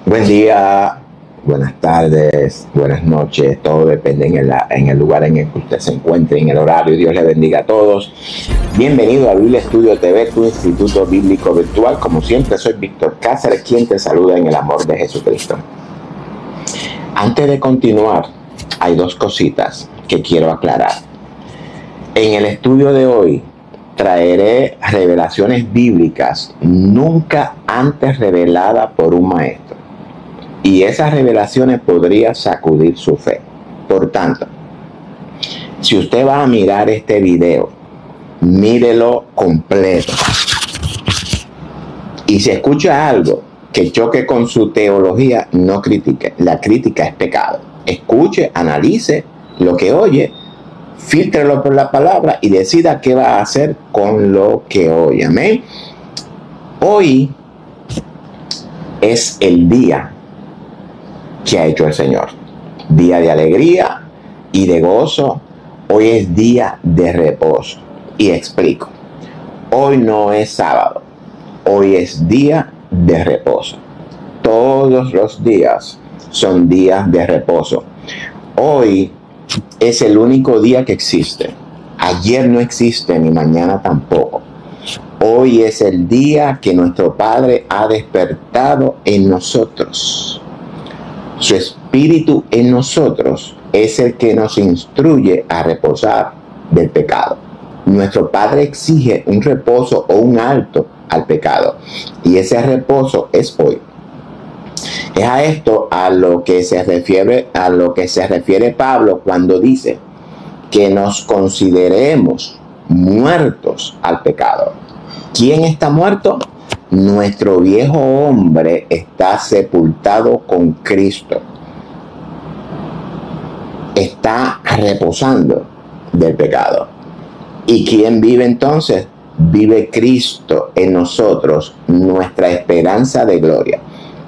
Buen día, buenas tardes, buenas noches, todo depende en el lugar en el que usted se encuentre, en el horario. Dios le bendiga a todos. Bienvenido a Biblia Estudio TV, tu instituto bíblico virtual. Como siempre, soy Víctor Cáceres, quien te saluda en el amor de Jesucristo. Antes de continuar, hay dos cositas que quiero aclarar. En el estudio de hoy, traeré revelaciones bíblicas nunca antes reveladas por un maestro. Y esas revelaciones podrían sacudir su fe. Por tanto, si usted va a mirar este video, mírelo completo. Y si escucha algo que choque con su teología, no critique. La crítica es pecado. Escuche, analice lo que oye, fíltrelo por la palabra y decida qué va a hacer con lo que oye. Amén. Hoy es el día que ha hecho el Señor. Día de alegría y de gozo. Hoy es día de reposo. Y explico. Hoy no es sábado. Hoy es día de reposo. Todos los días son días de reposo. Hoy es el único día que existe. Ayer no existe ni mañana tampoco. Hoy es el día que nuestro Padre ha despertado en nosotros. Su espíritu en nosotros es el que nos instruye a reposar del pecado. Nuestro Padre exige un reposo o un alto al pecado. Y ese reposo es hoy. Es a esto a lo que se refiere Pablo cuando dice que nos consideremos muertos al pecado. ¿Quién está muerto? Nuestro viejo hombre está sepultado con Cristo. Está reposando del pecado. ¿Y quién vive entonces? Vive Cristo en nosotros, nuestra esperanza de gloria.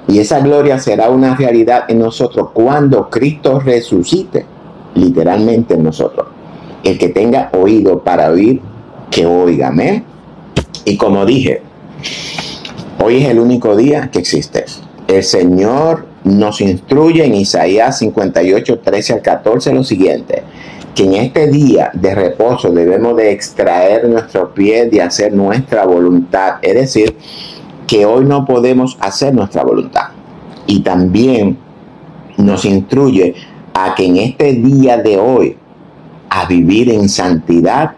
Y esa gloria será una realidad en nosotros cuando Cristo resucite, literalmente en nosotros. El que tenga oído para oír, que oiga. Amén. Y como dije, hoy es el único día que existe. El Señor nos instruye en Isaías 58, 13 al 14 lo siguiente: que en este día de reposo debemos de extraer nuestros pies de hacer nuestra voluntad. Es decir, que hoy no podemos hacer nuestra voluntad. Y también nos instruye a que en este día de hoy, a vivir en santidad,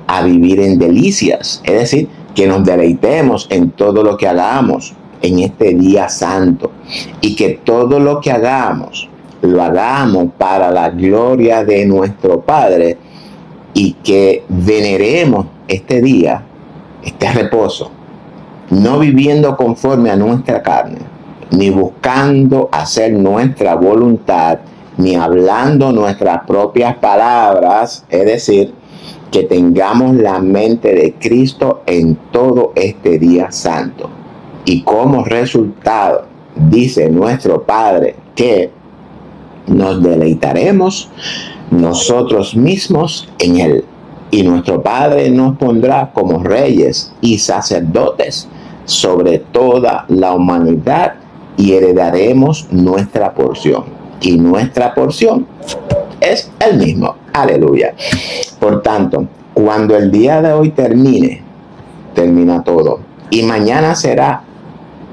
a vivir en delicias. Es decir, que nos deleitemos en todo lo que hagamos en este día santo. Y que todo lo que hagamos, lo hagamos para la gloria de nuestro Padre. Y que veneremos este día, este reposo, no viviendo conforme a nuestra carne, ni buscando hacer nuestra voluntad, ni hablando nuestras propias palabras. Es decir, que tengamos la mente de Cristo en todo este día santo. Y como resultado, dice nuestro Padre que nos deleitaremos nosotros mismos en Él. Y nuestro Padre nos pondrá como reyes y sacerdotes sobre toda la humanidad y heredaremos nuestra porción. Y nuestra porción es el mismo. Aleluya. Por tanto, cuando el día de hoy termina todo. Y mañana será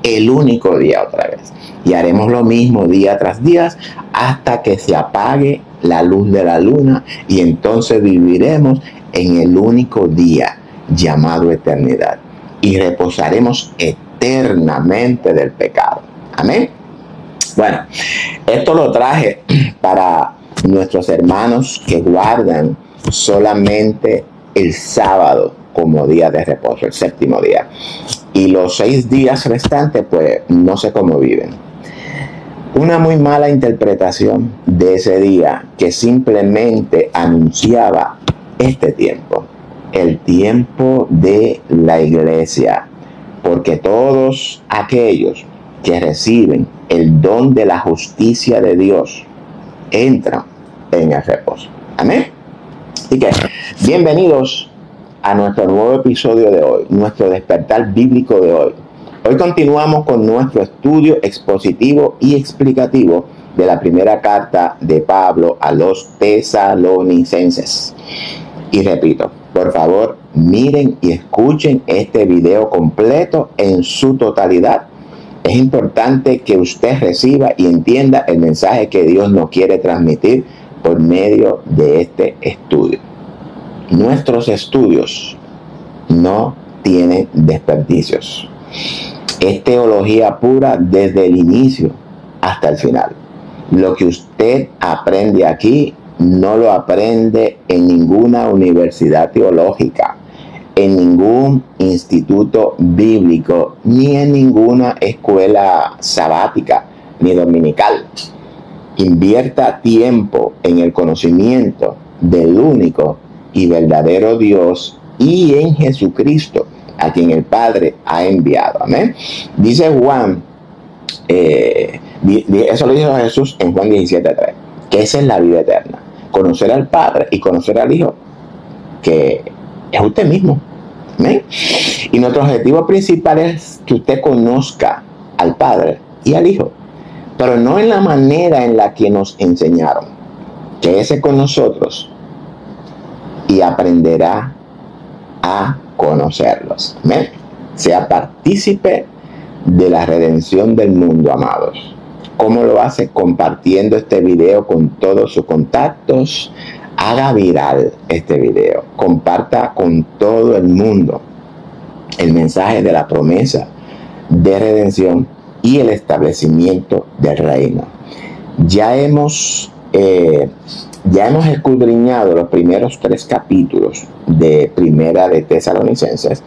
el único día otra vez. Y haremos lo mismo día tras día hasta que se apague la luz de la luna. Y entonces viviremos en el único día llamado eternidad. Y reposaremos eternamente del pecado. Amén. Bueno, esto lo traje para nuestros hermanos que guardan solamente el sábado como día de reposo, el séptimo día. Y los 6 días restantes, pues, no sé cómo viven. Una muy mala interpretación de ese día que simplemente anunciaba este tiempo, el tiempo de la iglesia. Porque todos aquellos que reciben el don de la justicia de Dios entran en el reposo. Amén. Así que, bienvenidos a nuestro nuevo episodio de hoy, nuestro despertar bíblico de hoy. Hoy continuamos con nuestro estudio expositivo y explicativo de la primera carta de Pablo a los tesalonicenses. Y repito, por favor, miren y escuchen este video completo en su totalidad. Es importante que usted reciba y entienda el mensaje que Dios nos quiere transmitir por medio de este estudio. Nuestros estudios no tienen desperdicios. Es teología pura desde el inicio hasta el final. Lo que usted aprende aquí no lo aprende en ninguna universidad teológica, en ningún instituto bíblico, ni en ninguna escuela sabática ni dominical. Invierta tiempo en el conocimiento del único y verdadero Dios y en Jesucristo, a quien el Padre ha enviado. Amén. Dice Juan, eso lo dijo Jesús en Juan 17:3, que esa es la vida eterna. Conocer al Padre y conocer al Hijo, que es usted mismo. ¿Amén? Y nuestro objetivo principal es que usted conozca al Padre y al Hijo, pero no en la manera en la que nos enseñaron. Quédese con nosotros y aprenderá a conocerlos. ¿Amén? Sea partícipe de la redención del mundo, amados. ¿Cómo lo hace? Compartiendo este video con todos sus contactos. Haga viral este video. Comparta con todo el mundo el mensaje de la promesa de redención y el establecimiento del reino. Ya hemos escudriñado los primeros 3 capítulos de Primera de Tesalonicenses,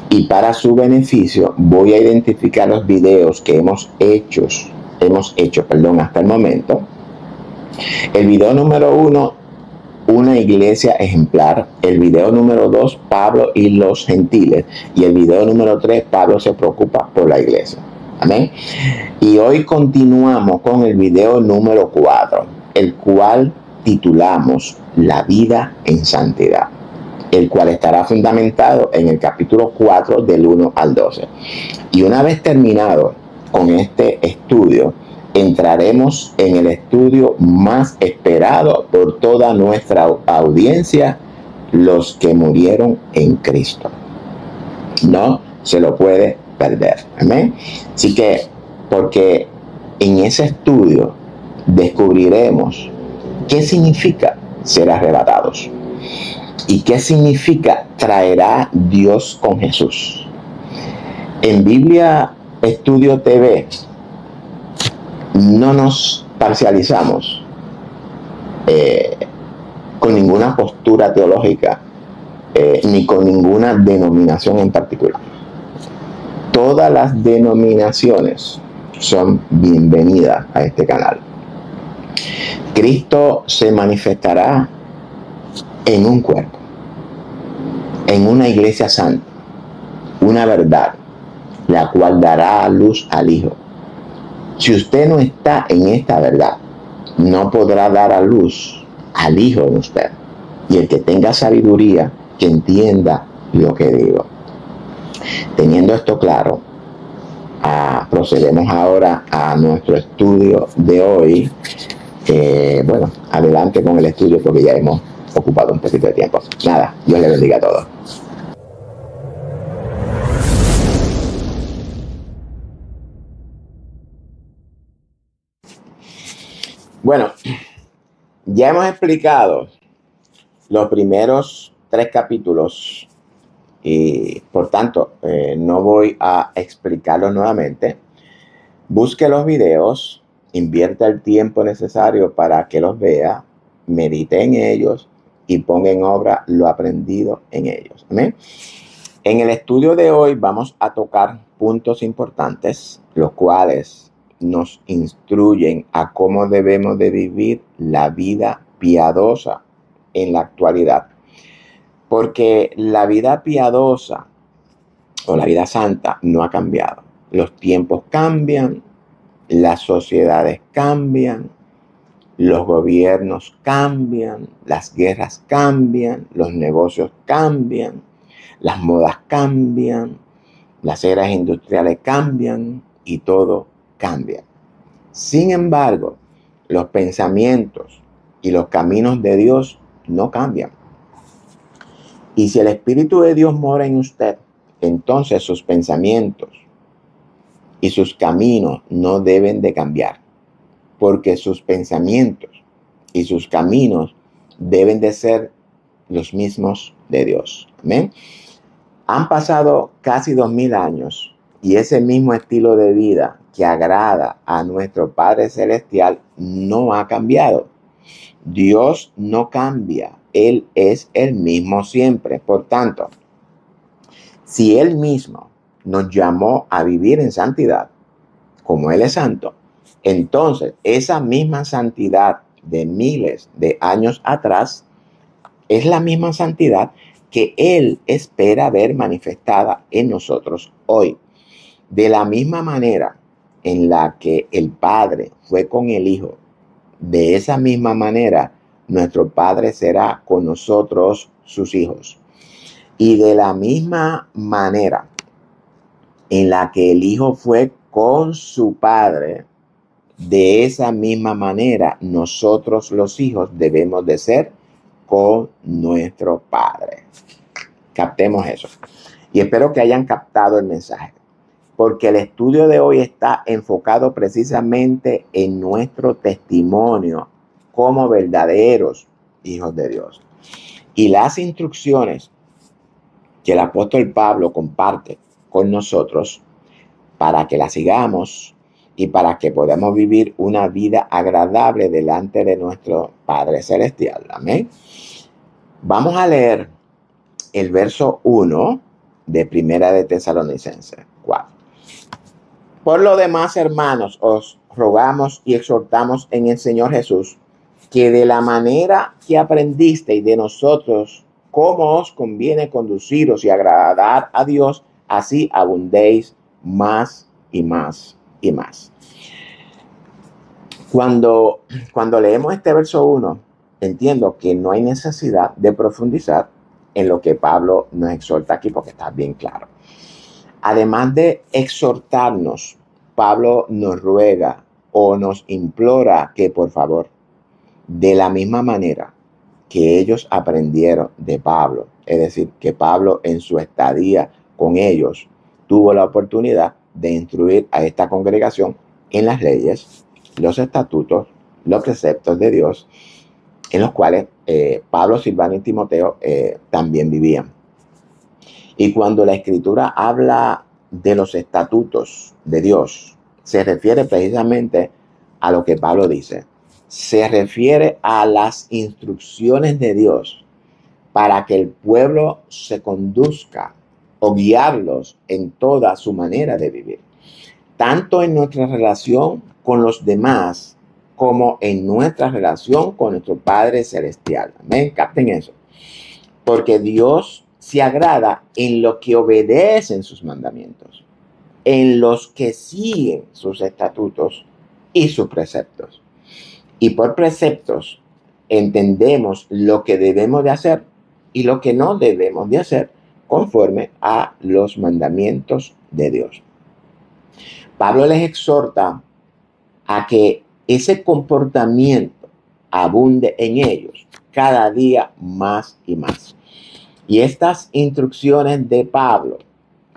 y para su beneficio voy a identificar los videos que hemos hecho hasta el momento. El video número 1, una iglesia ejemplar. El video número 2, Pablo y los gentiles. Y el video número 3, Pablo se preocupa por la iglesia. Amén. Y hoy continuamos con el video número 4, el cual titulamos La vida en santidad, el cual estará fundamentado en el capítulo 4 del 1 al 12. Y una vez terminado con este estudio, entraremos en el estudio más esperado por toda nuestra audiencia, los que murieron en Cristo. No se lo puede perder. Amén. Así que, porque en ese estudio descubriremos qué significa ser arrebatados y qué significa traerá Dios con Jesús. En Biblia Estudio TV no nos parcializamos con ninguna postura teológica ni con ninguna denominación en particular. Todas las denominaciones son bienvenidas a este canal. Cristo se manifestará en un cuerpo, en una iglesia santa, una verdad, la cual dará a luz al Hijo. Si usted no está en esta verdad, no podrá dar a luz al Hijo en usted. Y el que tenga sabiduría, que entienda lo que digo. Teniendo esto claro, procedemos ahora a nuestro estudio de hoy. Bueno, adelante con el estudio porque ya hemos ocupado un poquito de tiempo. Nada, Dios le bendiga a todos. Bueno, ya hemos explicado los primeros 3 capítulos y por tanto no voy a explicarlos nuevamente. Busque los videos, invierta el tiempo necesario para que los vea, medite en ellos y ponga en obra lo aprendido en ellos. ¿Amén? En el estudio de hoy vamos a tocar puntos importantes, los cuales nos instruyen a cómo debemos de vivir la vida piadosa en la actualidad. Porque la vida piadosa o la vida santa no ha cambiado. Los tiempos cambian, las sociedades cambian, los gobiernos cambian, las guerras cambian, los negocios cambian, las modas cambian, Las eras industriales cambian y todo cambia. Sin embargo, los pensamientos y los caminos de Dios no cambian. Y si el Espíritu de Dios mora en usted, entonces sus pensamientos y sus caminos no deben de cambiar, porque sus pensamientos y sus caminos deben de ser los mismos de Dios. Amén. Han pasado casi 2000 años y ese mismo estilo de vida que agrada a nuestro Padre Celestial no ha cambiado. Dios no cambia, Él es el mismo siempre. Por tanto, si Él mismo nos llamó a vivir en santidad, como Él es santo, entonces esa misma santidad de miles de años atrás es la misma santidad que Él espera ver manifestada en nosotros hoy. De la misma manera en la que el Padre fue con el Hijo, de esa misma manera nuestro Padre será con nosotros, sus hijos. Y de la misma manera en la que el Hijo fue con su Padre, de esa misma manera nosotros los hijos debemos de ser con nuestro Padre. Captemos eso. Y espero que hayan captado el mensaje, porque el estudio de hoy está enfocado precisamente en nuestro testimonio como verdaderos hijos de Dios. Y las instrucciones que el apóstol Pablo comparte con nosotros para que las sigamos y para que podamos vivir una vida agradable delante de nuestro Padre Celestial. Amén. Vamos a leer el verso 1 de Primera de Tesalonicenses 4. Por lo demás, hermanos, os rogamos y exhortamos en el Señor Jesús que de la manera que aprendisteis de nosotros cómo os conviene conduciros y agradar a Dios, así abundéis más y más y más. Cuando leemos este verso 1, entiendo que no hay necesidad de profundizar en lo que Pablo nos exhorta aquí, porque está bien claro. Además de exhortarnos, Pablo nos ruega o nos implora que, por favor, de la misma manera que ellos aprendieron de Pablo, es decir, que Pablo en su estadía con ellos tuvo la oportunidad de instruir a esta congregación en las leyes, los estatutos, los preceptos de Dios, en los cuales Pablo, Silvano y Timoteo también vivían. Y cuando la Escritura habla de los estatutos de Dios, se refiere precisamente a lo que Pablo dice. Se refiere a las instrucciones de Dios para que el pueblo se conduzca o guiarlos en toda su manera de vivir, tanto en nuestra relación con los demás como en nuestra relación con nuestro Padre Celestial. Amén, capten eso. Porque Dios se agrada en los que obedecen sus mandamientos, en los que siguen sus estatutos y sus preceptos. Y por preceptos entendemos lo que debemos de hacer y lo que no debemos de hacer conforme a los mandamientos de Dios. Pablo les exhorta a que ese comportamiento abunde en ellos cada día más y más. Y estas instrucciones de Pablo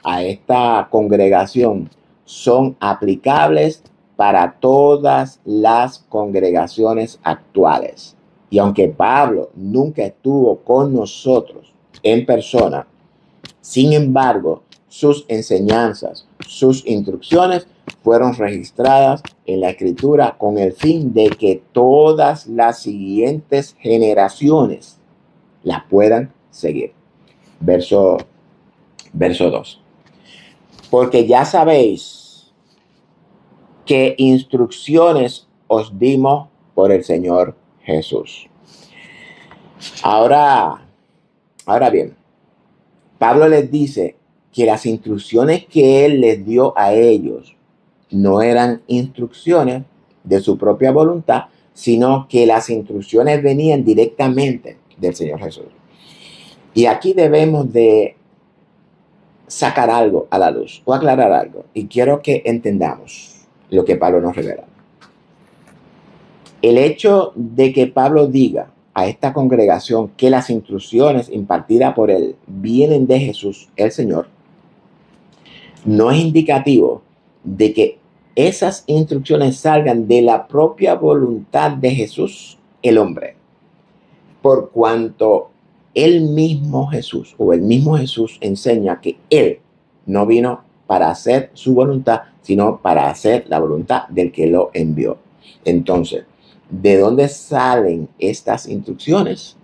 a esta congregación son aplicables para todas las congregaciones actuales. Y aunque Pablo nunca estuvo con nosotros en persona, sin embargo, sus enseñanzas, sus instrucciones fueron registradas en la Escritura con el fin de que todas las siguientes generaciones las puedan seguir. Verso 2. Porque ya sabéis qué instrucciones os dimos por el Señor Jesús. Ahora bien, Pablo les dice que las instrucciones que él les dio a ellos no eran instrucciones de su propia voluntad, sino que las instrucciones venían directamente del Señor Jesús. Y aquí debemos de sacar algo a la luz o aclarar algo. Y quiero que entendamos lo que Pablo nos revela. El hecho de que Pablo diga a esta congregación que las instrucciones impartidas por él vienen de Jesús, el Señor, no es indicativo de que esas instrucciones salgan de la propia voluntad de Jesús, el hombre, por cuanto el mismo Jesús enseña que él no vino para hacer su voluntad, sino para hacer la voluntad del que lo envió. Entonces, ¿de dónde salen estas instrucciones?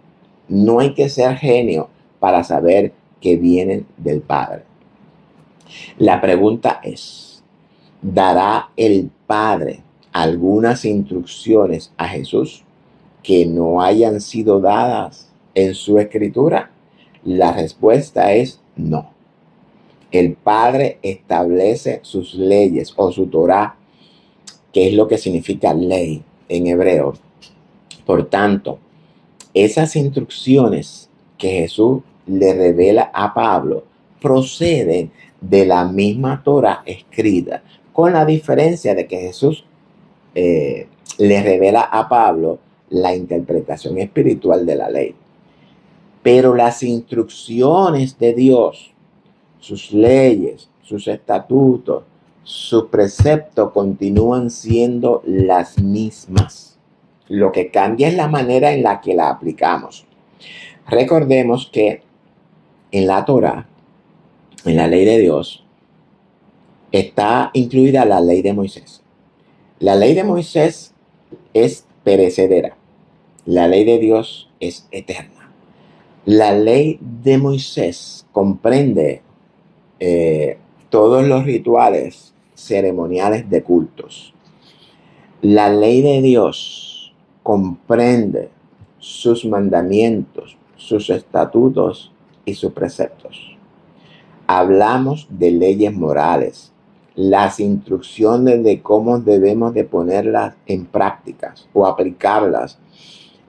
No hay que ser genio para saber que vienen del Padre. La pregunta es, ¿dará el Padre algunas instrucciones a Jesús que no hayan sido dadas en su escritura? La respuesta es no. El Padre establece sus leyes o su Torá, que es lo que significa ley en hebreo. Por tanto, esas instrucciones que Jesús le revela a Pablo proceden de la misma Torá escrita, con la diferencia de que Jesús le revela a Pablo la interpretación espiritual de la ley. Pero las instrucciones de Dios, sus leyes, sus estatutos, sus preceptos continúan siendo las mismas. Lo que cambia es la manera en la que la aplicamos. Recordemos que en la Torá, en la ley de Dios, está incluida la ley de Moisés. La ley de Moisés es perecedera. La ley de Dios es eterna. La ley de Moisés comprende todos los rituales ceremoniales de cultos. La ley de Dios comprende sus mandamientos, sus estatutos y sus preceptos. Hablamos de leyes morales, las instrucciones de cómo debemos de ponerlas en prácticas o aplicarlas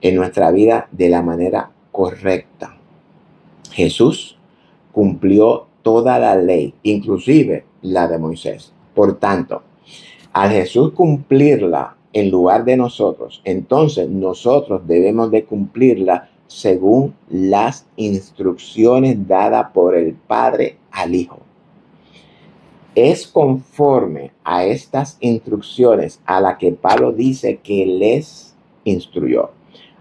en nuestra vida de la manera correcta. Jesús cumplió toda la ley, inclusive la de Moisés. Por tanto, al Jesús cumplirla en lugar de nosotros, entonces nosotros debemos de cumplirla según las instrucciones dadas por el Padre al Hijo. Es conforme a estas instrucciones a las que Pablo dice que les instruyó.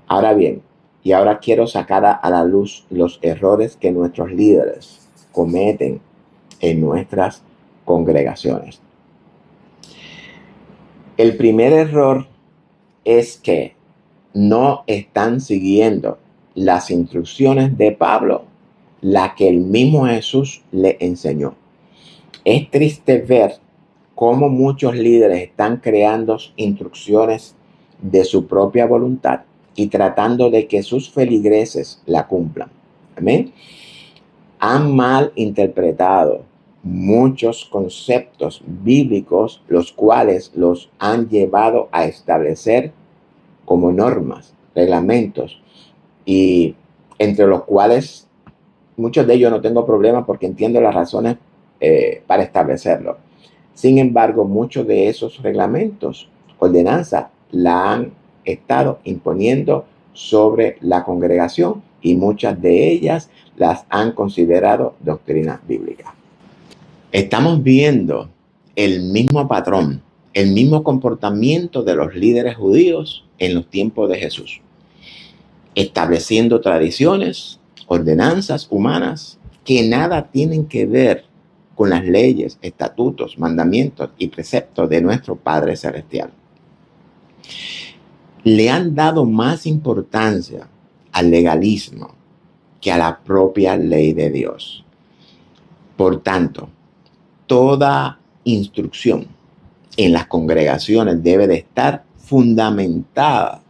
Ahora bien, y ahora quiero sacar a la luz los errores que nuestros líderes cometen en nuestras congregaciones. El primer error es que no están siguiendo las instrucciones de Pablo, la que el mismo Jesús le enseñó. Es triste ver cómo muchos líderes están creando instrucciones de su propia voluntad y tratando de que sus feligreses la cumplan. Amén. Han mal interpretado muchos conceptos bíblicos, los cuales los han llevado a establecer como normas, reglamentos, y entre los cuales muchos de ellos no tengo problema porque entiendo las razones para establecerlo. Sin embargo, muchos de esos reglamentos, ordenanzas, la han estado imponiendo sobre la congregación y muchas de ellas las han considerado doctrinas bíblicas. Estamos viendo el mismo patrón, el mismo comportamiento de los líderes judíos en los tiempos de Jesús, estableciendo tradiciones, ordenanzas humanas que nada tienen que ver con las leyes, estatutos, mandamientos y preceptos de nuestro Padre Celestial. Le han dado más importancia al legalismo que a la propia ley de Dios. Por tanto, toda instrucción en las congregaciones debe de estar fundamentada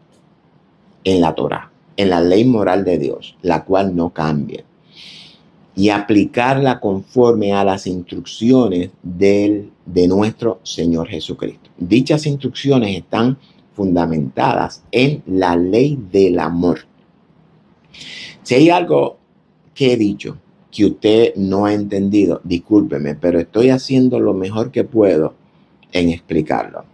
en la Torá, en la ley moral de Dios, la cual no cambia, y aplicarla conforme a las instrucciones de nuestro Señor Jesucristo. Dichas instrucciones están fundamentadas en la ley del amor. Si hay algo que he dicho que usted no ha entendido, discúlpeme, pero estoy haciendo lo mejor que puedo en explicarlo.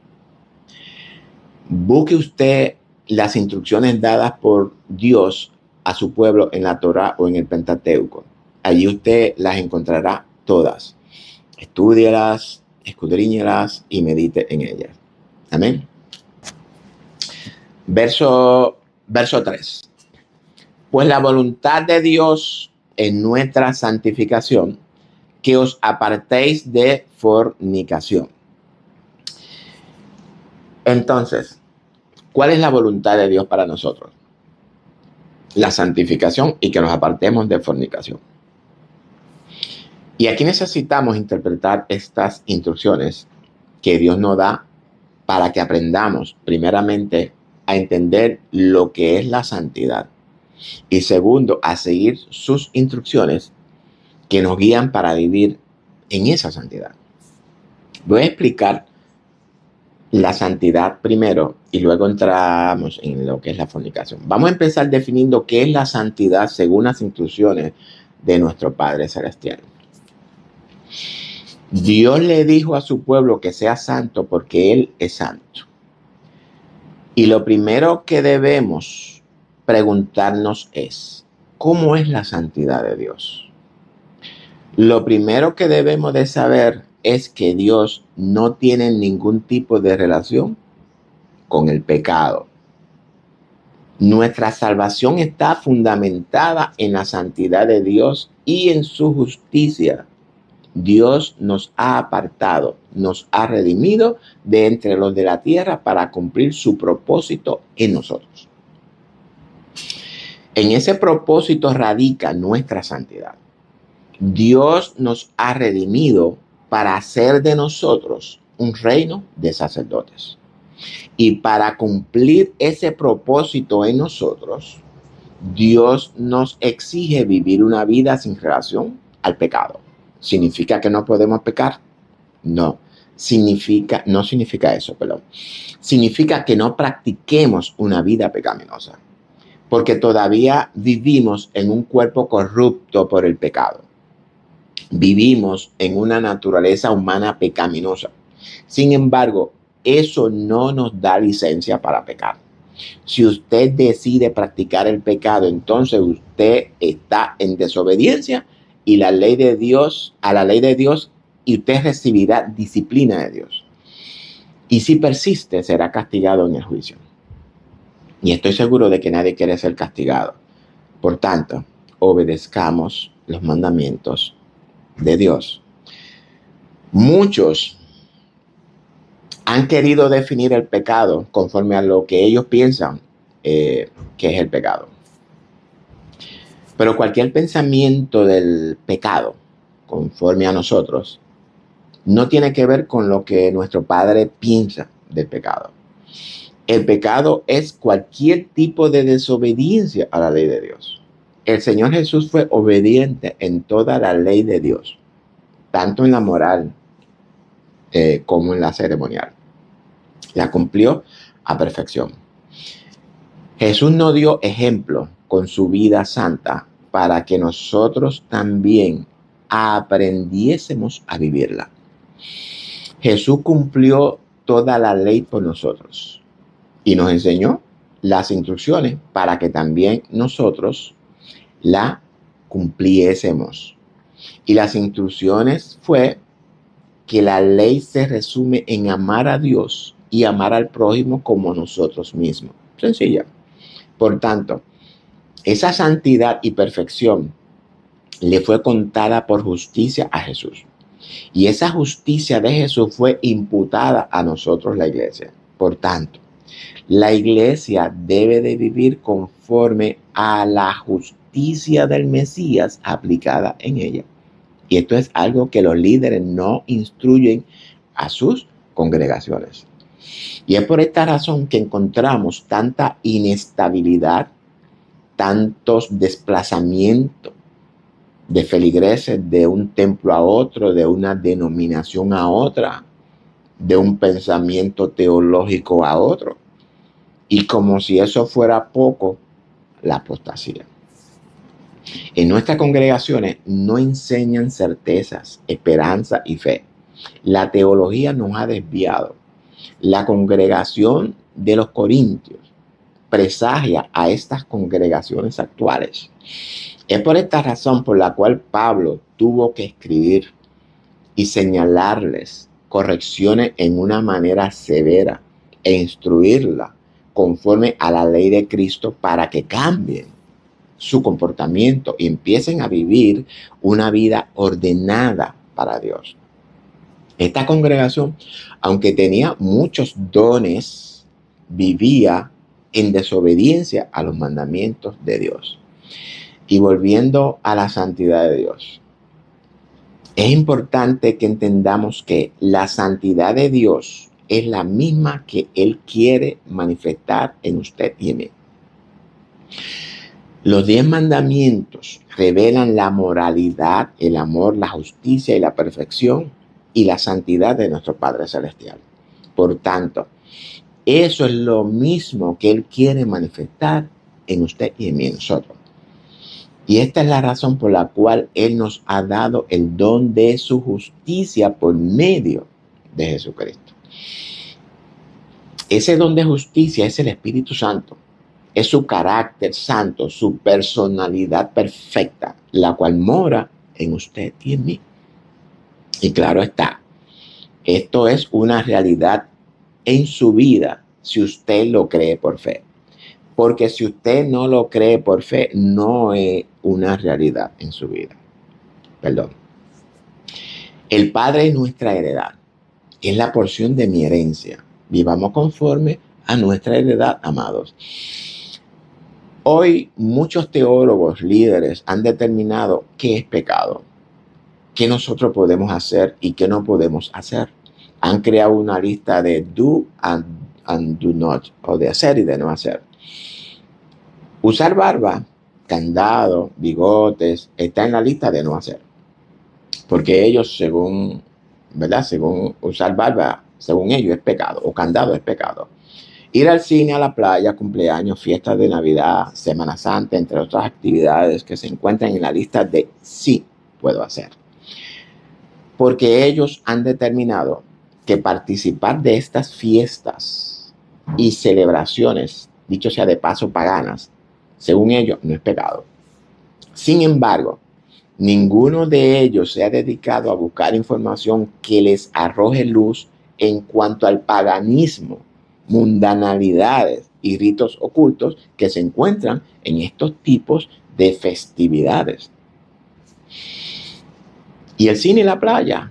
Busque usted las instrucciones dadas por Dios a su pueblo en la Torá o en el Pentateuco. Allí usted las encontrará todas. Estúdielas, escudriñelas y medite en ellas. Amén. Verso 3. Pues la voluntad de Dios en nuestra santificación, que os apartéis de fornicación. Entonces, ¿cuál es la voluntad de Dios para nosotros? La santificación y que nos apartemos de fornicación. Y aquí necesitamos interpretar estas instrucciones que Dios nos da para que aprendamos, primeramente, a entender lo que es la santidad. Y segundo, a seguir sus instrucciones que nos guían para vivir en esa santidad. Voy a explicar la santidad primero y luego entramos en lo que es la fornicación. Vamos a empezar definiendo qué es la santidad según las instrucciones de nuestro Padre Celestial. Dios le dijo a su pueblo que sea santo porque Él es santo. Y lo primero que debemos preguntarnos es, ¿cómo es la santidad de Dios? Lo primero que debemos de saber es que Dios no tiene ningún tipo de relación con el pecado. Nuestra salvación está fundamentada en la santidad de Dios y en su justicia. Dios nos ha apartado, nos ha redimido de entre los de la tierra para cumplir su propósito en nosotros. En ese propósito radica nuestra santidad. Dios nos ha redimido para hacer de nosotros un reino de sacerdotes. Y para cumplir ese propósito en nosotros, Dios nos exige vivir una vida sin relación al pecado. ¿Significa que no podemos pecar? No. No significa eso, perdón. Significa que no practiquemos una vida pecaminosa, porque todavía vivimos en un cuerpo corrupto por el pecado. Vivimos en una naturaleza humana pecaminosa. Sin embargo, eso no nos da licencia para pecar. Si usted decide practicar el pecado, entonces usted está en desobediencia y a la ley de Dios, y usted recibirá disciplina de Dios. Y si persiste, será castigado en el juicio. Y estoy seguro de que nadie quiere ser castigado. Por tanto, obedezcamos los mandamientos de Dios. Muchos han querido definir el pecado conforme a lo que ellos piensan que es el pecado. Pero cualquier pensamiento del pecado, conforme a nosotros, no tiene que ver con lo que nuestro Padre piensa del pecado. El pecado es cualquier tipo de desobediencia a la ley de Dios. El Señor Jesús fue obediente en toda la ley de Dios, tanto en la moral como en la ceremonial. La cumplió a perfección. Jesús nos dio ejemplo con su vida santa para que nosotros también aprendiésemos a vivirla. Jesús cumplió toda la ley por nosotros y nos enseñó las instrucciones para que también nosotros la cumpliésemos. Y las instrucciones fue que la ley se resume en amar a Dios y amar al prójimo como nosotros mismos. Sencilla. Por tanto, esa santidad y perfección le fue contada por justicia a Jesús. Y esa justicia de Jesús fue imputada a nosotros, la iglesia. Por tanto, la iglesia debe de vivir conforme a la justicia del Mesías aplicada en ella. Y esto es algo que los líderes no instruyen a sus congregaciones. Y es por esta razón que encontramos tanta inestabilidad, tantos desplazamientos de feligreses de un templo a otro, de una denominación a otra, de un pensamiento teológico a otro. Y como si eso fuera poco, la apostasía. En nuestras congregaciones no enseñan certezas, esperanza y fe. La teología nos ha desviado. La congregación de los Corintios presagia a estas congregaciones actuales. Es por esta razón por la cual Pablo tuvo que escribir y señalarles correcciones en una manera severa e instruirla conforme a la ley de Cristo para que cambien su comportamiento y empiecen a vivir una vida ordenada para Dios. Esta congregación, aunque tenía muchos dones, vivía en desobediencia a los mandamientos de Dios. Y volviendo a la santidad de Dios, es importante que entendamos que la santidad de Dios es la misma que Él quiere manifestar en usted y en mí. Los 10 mandamientos revelan la moralidad, el amor, la justicia y la perfección y la santidad de nuestro Padre Celestial. Por tanto, eso es lo mismo que Él quiere manifestar en usted y en mí, en nosotros. Y esta es la razón por la cual Él nos ha dado el don de su justicia por medio de Jesucristo. Ese don de justicia es el Espíritu Santo. Es su carácter santo, su personalidad perfecta, la cual mora en usted y en mí. Y claro está, esto es una realidad en su vida si usted lo cree por fe. Porque si usted no lo cree por fe, no es una realidad en su vida. Perdón. El Padre es nuestra heredad. Es la porción de mi herencia. Vivamos conforme a nuestra heredad, amados. Hoy muchos teólogos, líderes, han determinado qué es pecado, qué nosotros podemos hacer y qué no podemos hacer. Han creado una lista de do and do not, o de hacer y de no hacer. Usar barba, candado, bigotes, está en la lista de no hacer. Porque ellos, según usar barba, según ellos es pecado, o candado es pecado. Ir al cine, a la playa, cumpleaños, fiestas de Navidad, Semana Santa, entre otras actividades que se encuentran en la lista de sí puedo hacer. Porque ellos han determinado que participar de estas fiestas y celebraciones, dicho sea de paso paganas, según ellos no es pecado. Sin embargo, ninguno de ellos se ha dedicado a buscar información que les arroje luz en cuanto al paganismo, mundanalidades y ritos ocultos que se encuentran en estos tipos de festividades. Y el cine y la playa.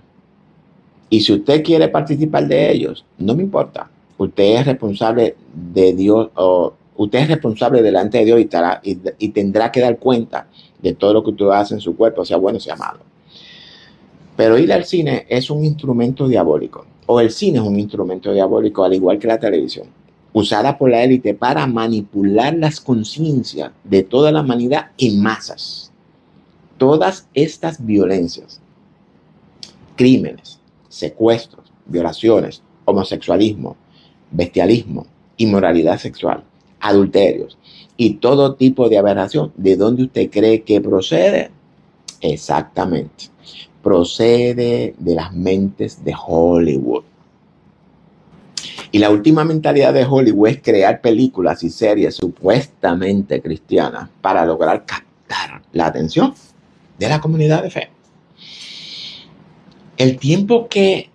Y si usted quiere participar de ellos, no me importa. Usted es responsable de Dios, o usted es responsable delante de Dios y tendrá que dar cuenta de todo lo que usted hace en su cuerpo, sea bueno o sea malo. Pero ir al cine es un instrumento diabólico. O el cine es un instrumento diabólico, al igual que la televisión, usada por la élite para manipular las conciencias de toda la humanidad en masas. Todas estas violencias, crímenes, secuestros, violaciones, homosexualismo, bestialismo, inmoralidad sexual, adulterios y todo tipo de aberración, ¿de dónde usted cree que procede? Exactamente. Procede de las mentes de Hollywood. Y la última mentalidad de Hollywood es crear películas y series supuestamente cristianas para lograr captar la atención de la comunidad de fe. El tiempo que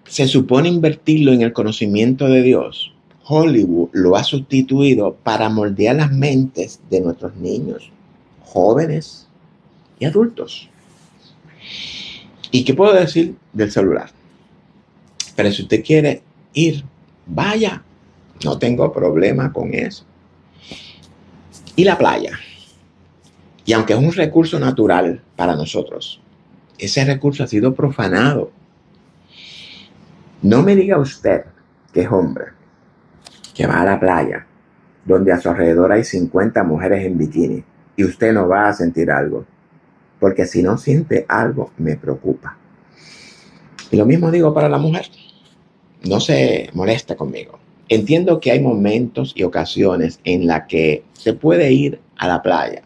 se supone invertirlo en el conocimiento de Dios, Hollywood lo ha sustituido para moldear las mentes de nuestros niños, jóvenes y adultos. ¿Y qué puedo decir del celular? Pero si usted quiere ir, vaya. No tengo problema con eso. Y la playa. Y aunque es un recurso natural para nosotros, ese recurso ha sido profanado. No me diga usted que es hombre, que va a la playa, donde a su alrededor hay 50 mujeres en bikini, y usted no va a sentir algo. Porque si no siente algo, me preocupa. Y lo mismo digo para la mujer. No se moleste conmigo. Entiendo que hay momentos y ocasiones en las que se puede ir a la playa.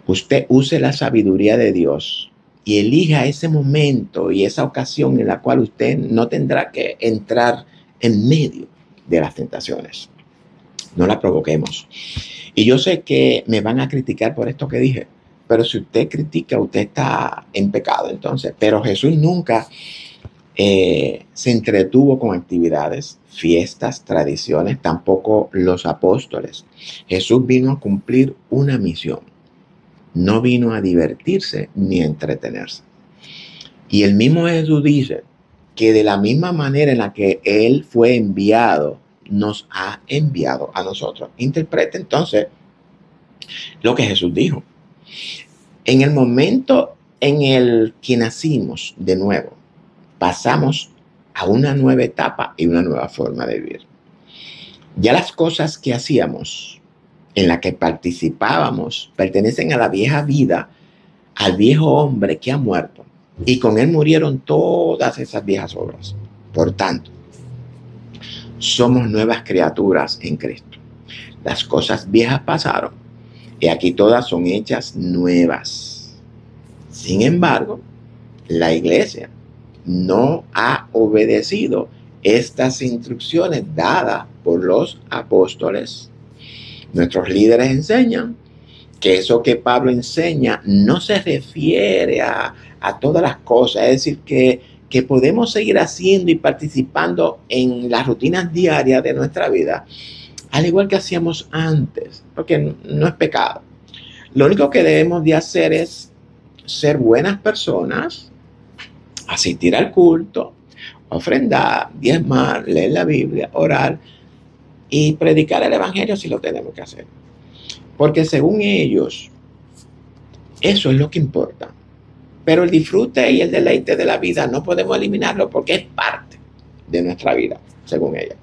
usted use la sabiduría de Dios y elija ese momento y esa ocasión en la cual usted no tendrá que entrar en medio de las tentaciones. No la provoquemos. Y yo sé que me van a criticar por esto que dije, pero si usted critica, usted está en pecado entonces. Pero Jesús nunca se entretuvo con actividades, fiestas, tradiciones, tampoco los apóstoles. Jesús vino a cumplir una misión. No vino a divertirse ni a entretenerse. Y el mismo Jesús dice que de la misma manera en la que Él fue enviado, nos ha enviado a nosotros. Interprete entonces lo que Jesús dijo. En el momento en el que nacimos de nuevo, pasamos a una nueva etapa y una nueva forma de vivir. Ya las cosas que hacíamos, en las que participábamos, pertenecen a la vieja vida, al viejo hombre que ha muerto, y con él murieron todas esas viejas obras. Por tanto, somos nuevas criaturas en Cristo. Las cosas viejas pasaron y aquí todas son hechas nuevas. Sin embargo, la iglesia no ha obedecido estas instrucciones dadas por los apóstoles. Nuestros líderes enseñan que eso que Pablo enseña no se refiere a todas las cosas, es decir, que podemos seguir haciendo y participando en las rutinas diarias de nuestra vida, al igual que hacíamos antes, porque no es pecado. Lo único que debemos de hacer es ser buenas personas, asistir al culto, ofrendar, diezmar, leer la Biblia, orar y predicar el evangelio si lo tenemos que hacer. Porque según ellos, eso es lo que importa. Pero el disfrute y el deleite de la vida no podemos eliminarlo porque es parte de nuestra vida, según ellos.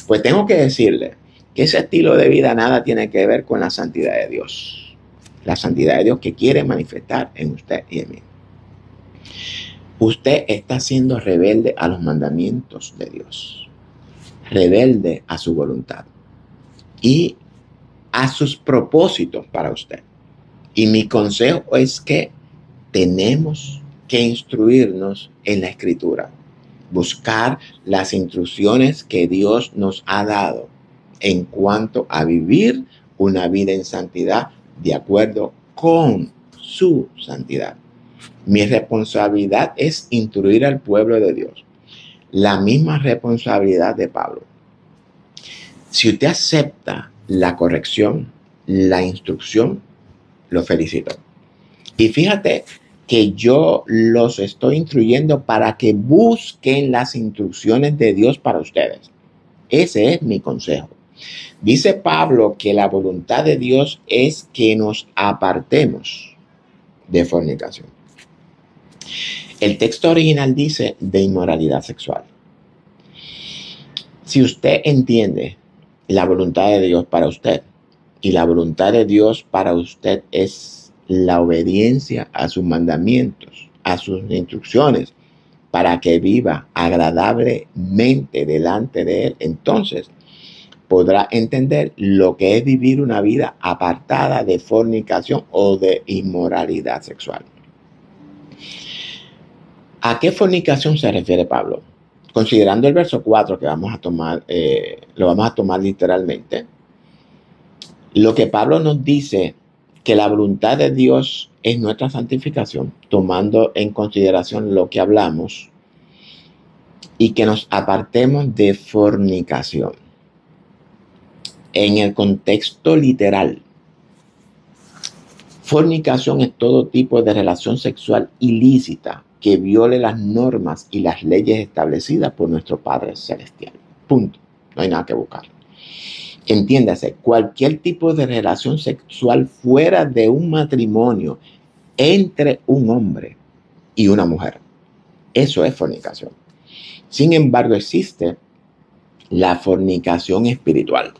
Pues tengo que decirle que ese estilo de vida nada tiene que ver con la santidad de Dios. La santidad de Dios que quiere manifestar en usted y en mí. Usted está siendo rebelde a los mandamientos de Dios. Rebelde a su voluntad. Y a sus propósitos para usted. Y mi consejo es que tenemos que instruirnos en la Escritura, buscar las instrucciones que Dios nos ha dado en cuanto a vivir una vida en santidad de acuerdo con su santidad. Mi responsabilidad es instruir al pueblo de Dios. La misma responsabilidad de Pablo. Si usted acepta la corrección, la instrucción, lo felicito. Y fíjate que yo los estoy instruyendo para que busquen las instrucciones de Dios para ustedes. Ese es mi consejo. Dice Pablo que la voluntad de Dios es que nos apartemos de fornicación. El texto original dice de inmoralidad sexual. Si usted entiende la voluntad de Dios para usted y la voluntad de Dios para usted es la obediencia a sus mandamientos, a sus instrucciones, para que viva agradablemente delante de Él, entonces podrá entender lo que es vivir una vida apartada de fornicación o de inmoralidad sexual. ¿A qué fornicación se refiere Pablo? Considerando el verso 4 que vamos a tomar, lo vamos a tomar literalmente, lo que Pablo nos dice que la voluntad de Dios es nuestra santificación, tomando en consideración lo que hablamos y que nos apartemos de fornicación. En el contexto literal, fornicación es todo tipo de relación sexual ilícita que viole las normas y las leyes establecidas por nuestro Padre Celestial. Punto. No hay nada que buscar. Entiéndase, cualquier tipo de relación sexual fuera de un matrimonio entre un hombre y una mujer. Eso es fornicación. Sin embargo, existe la fornicación espiritual.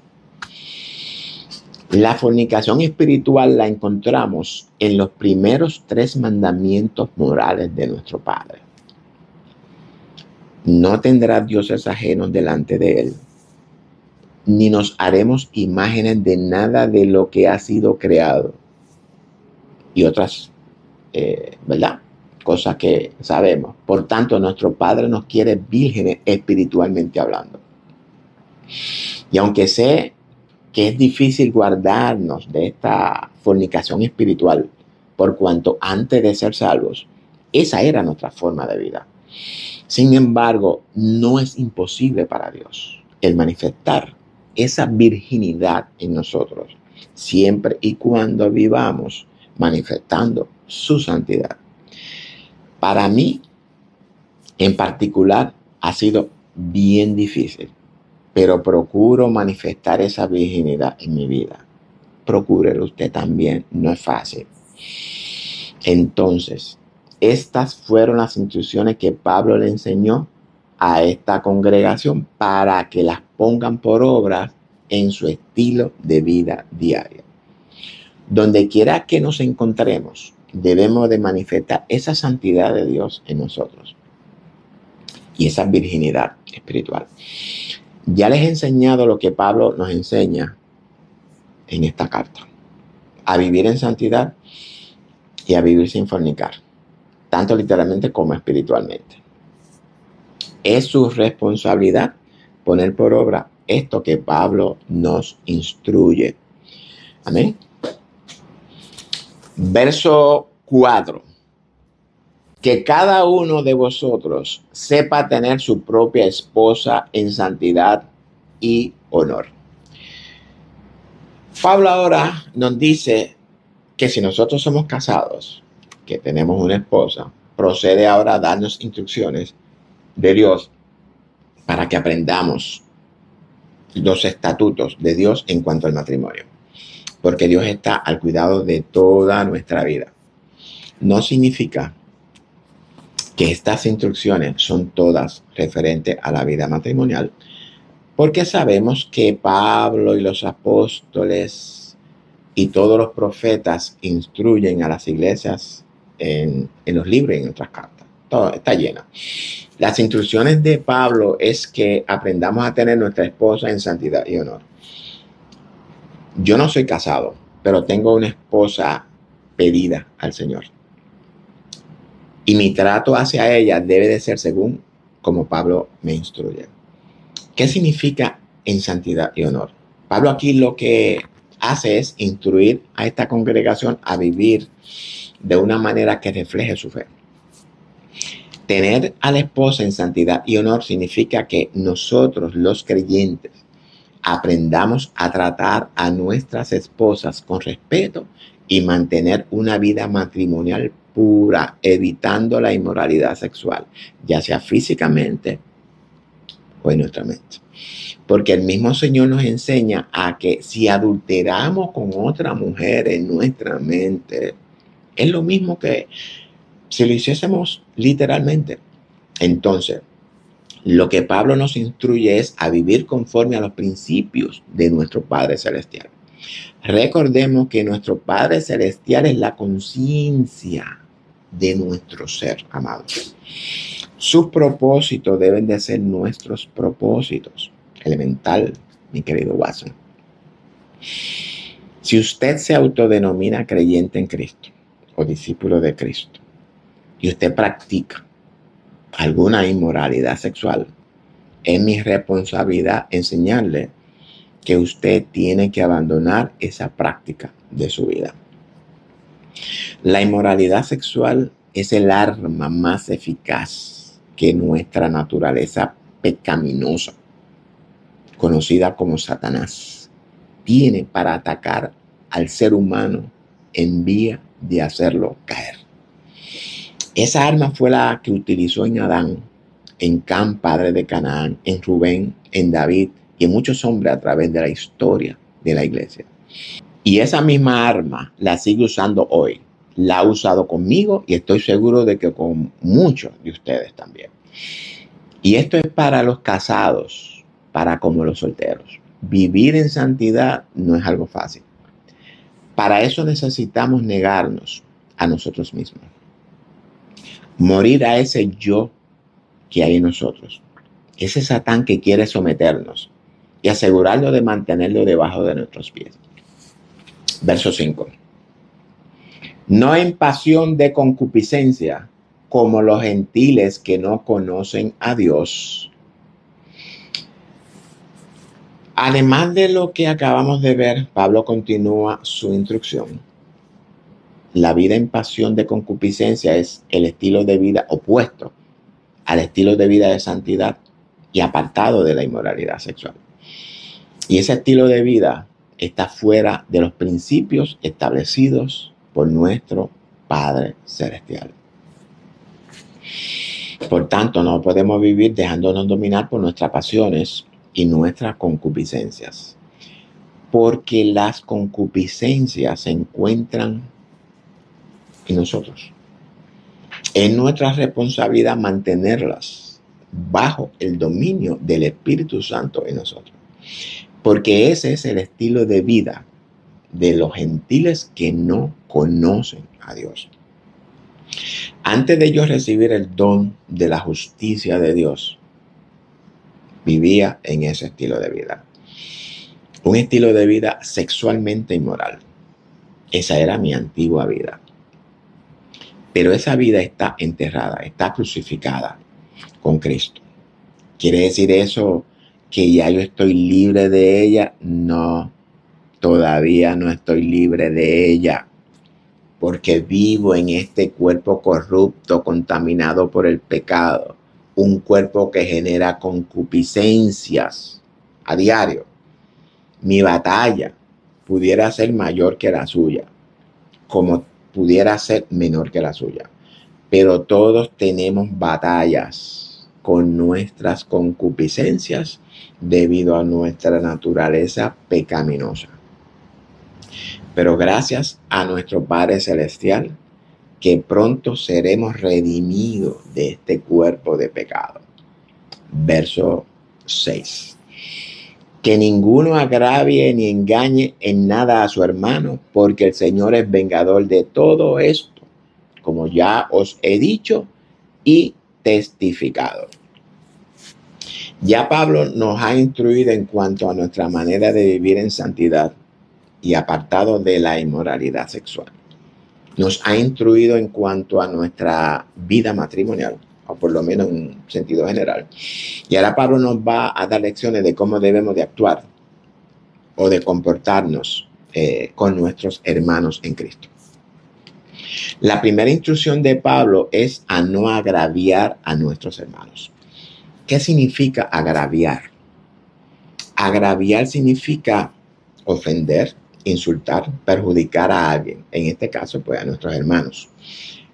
La fornicación espiritual la encontramos en los primeros 3 mandamientos morales de nuestro Padre. No tendrás dioses ajenos delante de Él, ni nos haremos imágenes de nada de lo que ha sido creado. y otras, ¿verdad? Cosas que sabemos. Por tanto, nuestro Padre nos quiere vírgenes espiritualmente hablando. Y aunque sé que es difícil guardarnos de esta fornicación espiritual, por cuanto antes de ser salvos, esa era nuestra forma de vida. Sin embargo, no es imposible para Dios el manifestar esa virginidad en nosotros, siempre y cuando vivamos manifestando su santidad. Para mí, en particular, ha sido bien difícil, pero procuro manifestar esa virginidad en mi vida. Procúrelo usted también, no es fácil. Entonces, estas fueron las instrucciones que Pablo le enseñó a esta congregación para que las pongan por obra en su estilo de vida diaria. Donde quiera que nos encontremos, debemos de manifestar esa santidad de Dios en nosotros y esa virginidad espiritual. Ya les he enseñado lo que Pablo nos enseña en esta carta: a vivir en santidad y a vivir sin fornicar, tanto literalmente como espiritualmente. Es su responsabilidad poner por obra esto que Pablo nos instruye. Amén. Verso 4. Que cada uno de vosotros sepa tener su propia esposa en santidad y honor. Pablo ahora nos dice que si nosotros somos casados, que tenemos una esposa, procede ahora a darnos instrucciones de Dios para que aprendamos los estatutos de Dios en cuanto al matrimonio. Porque Dios está al cuidado de toda nuestra vida. No significa que estas instrucciones son todas referentes a la vida matrimonial, porque sabemos que Pablo y los apóstoles y todos los profetas instruyen a las iglesias en los libros y en otras cartas. Todo está lleno. Las instrucciones de Pablo es que aprendamos a tener nuestra esposa en santidad y honor. Yo no soy casado, pero tengo una esposa pedida al Señor. Y mi trato hacia ella debe de ser según como Pablo me instruye. ¿Qué significa en santidad y honor? Pablo aquí lo que hace es instruir a esta congregación a vivir de una manera que refleje su fe. Tener a la esposa en santidad y honor significa que nosotros, los creyentes, aprendamos a tratar a nuestras esposas con respeto y mantener una vida matrimonial pura, evitando la inmoralidad sexual, ya sea físicamente o en nuestra mente. Porque el mismo Señor nos enseña a que si adulteramos con otra mujer en nuestra mente, es lo mismo que si lo hiciésemos literalmente. Entonces, lo que Pablo nos instruye es a vivir conforme a los principios de nuestro Padre Celestial. Recordemos que nuestro Padre Celestial es la conciencia de nuestro ser, amados. Sus propósitos deben de ser nuestros propósitos. Elemental, mi querido Watson. Si usted se autodenomina creyente en Cristo o discípulo de Cristo y usted practica alguna inmoralidad sexual, es mi responsabilidad enseñarle que usted tiene que abandonar esa práctica de su vida. La inmoralidad sexual es el arma más eficaz que nuestra naturaleza pecaminosa, conocida como Satanás, tiene para atacar al ser humano en vía de hacerlo caer. Esa arma fue la que utilizó en Adán, en Cam, padre de Canaán, en Rubén, en David y en muchos hombres a través de la historia de la iglesia. Y esa misma arma la sigue usando hoy. La ha usado conmigo y estoy seguro de que con muchos de ustedes también. Y esto es para los casados, para como los solteros. Vivir en santidad no es algo fácil. Para eso necesitamos negarnos a nosotros mismos. Morir a ese yo que hay en nosotros. Ese Satán que quiere someternos y asegurarlo de mantenerlo debajo de nuestros pies. Verso 5. no en pasión de concupiscencia, como los gentiles que no conocen a Dios. Además de lo que acabamos de ver, Pablo continúa su instrucción. La vida en pasión de concupiscencia es el estilo de vida opuesto al estilo de vida de santidad y apartado de la inmoralidad sexual. Y ese estilo de vida está fuera de los principios establecidos por nuestro Padre Celestial. Por tanto, no podemos vivir dejándonos dominar por nuestras pasiones y nuestras concupiscencias, porque las concupiscencias se encuentran en nosotros. Es nuestra responsabilidad mantenerlas bajo el dominio del Espíritu Santo en nosotros, porque ese es el estilo de vida de los gentiles que no conocen a Dios. Antes de ellos recibir el don de la justicia de Dios, vivía en ese estilo de vida. Un estilo de vida sexualmente inmoral. Esa era mi antigua vida. Pero esa vida está enterrada, está crucificada con Cristo. ¿Quiere decir eso que ya yo estoy libre de ella? No, todavía no estoy libre de ella, porque vivo en este cuerpo corrupto, contaminado por el pecado, un cuerpo que genera concupiscencias a diario. Mi batalla pudiera ser mayor que la suya, como pudiera ser menor que la suya, pero todos tenemos batallas con nuestras concupiscencias debido a nuestra naturaleza pecaminosa. Pero gracias a nuestro Padre Celestial, que pronto seremos redimidos de este cuerpo de pecado. Verso 6. Que ninguno agravie ni engañe en nada a su hermano, porque el Señor es vengador de todo esto, como ya os he dicho y testificado. Ya Pablo nos ha instruido en cuanto a nuestra manera de vivir en santidad y apartado de la inmoralidad sexual. Nos ha instruido en cuanto a nuestra vida matrimonial, o por lo menos en un sentido general. Y ahora Pablo nos va a dar lecciones de cómo debemos de actuar o de comportarnos con nuestros hermanos en Cristo. La primera instrucción de Pablo es a no agraviar a nuestros hermanos. ¿Qué significa agraviar? Agraviar significa ofender, insultar, perjudicar a alguien, en este caso pues a nuestros hermanos.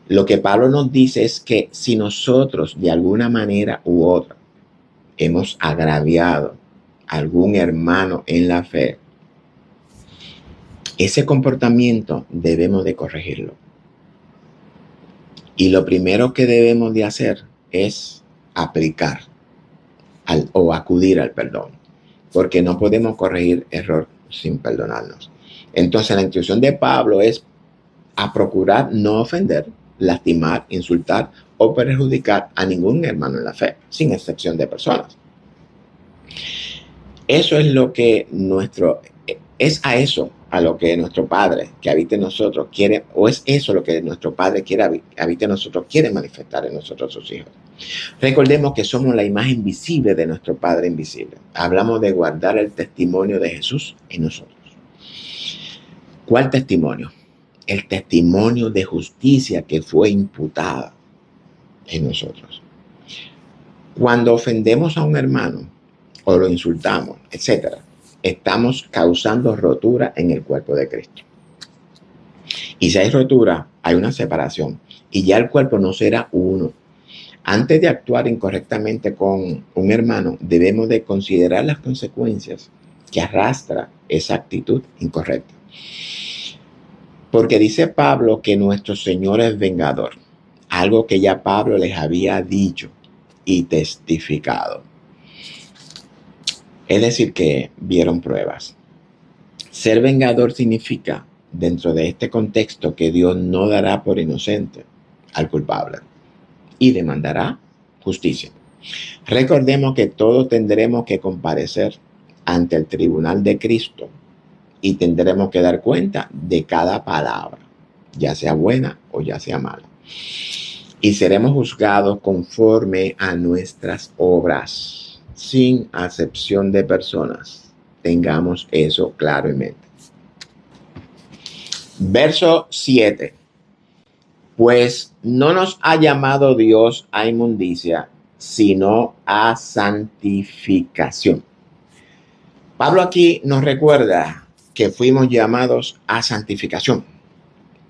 Lo que Pablo nos dice es que si nosotros de alguna manera u otra hemos agraviado a algún hermano en la fe, ese comportamiento debemos de corregirlo. Y lo primero que debemos de hacer es aplicar o acudir al perdón, porque no podemos corregir error sin perdonarnos. Entonces la instrucción de Pablo es a procurar no ofender, lastimar, insultar o perjudicar a ningún hermano en la fe, sin excepción de personas. Eso es lo que a lo que nuestro Padre que habita en nosotros quiere, o es eso lo que nuestro Padre quiere habita en nosotros, quiere manifestar en nosotros sus hijos. Recordemos que somos la imagen visible de nuestro Padre invisible. Hablamos de guardar el testimonio de Jesús en nosotros. ¿Cuál testimonio? El testimonio de justicia que fue imputada en nosotros. Cuando ofendemos a un hermano o lo insultamos, etc., estamos causando rotura en el cuerpo de Cristo. Y si hay rotura, hay una separación. Y ya el cuerpo no será uno. Antes de actuar incorrectamente con un hermano, debemos de considerar las consecuencias que arrastra esa actitud incorrecta. Porque dice Pablo que nuestro Señor es vengador. Algo que ya Pablo les había dicho y testificado. Es decir, que vieron pruebas. Ser vengador significa, dentro de este contexto, que Dios no dará por inocente al culpable y demandará justicia. Recordemos que todos tendremos que comparecer ante el tribunal de Cristo y tendremos que dar cuenta de cada palabra ya sea buena o ya sea mala. Y seremos juzgados conforme a nuestras obras, sin acepción de personas. Tengamos eso claro en mente. Verso 7. Pues no nos ha llamado Dios a inmundicia, sino a santificación. Pablo aquí nos recuerda que fuimos llamados a santificación.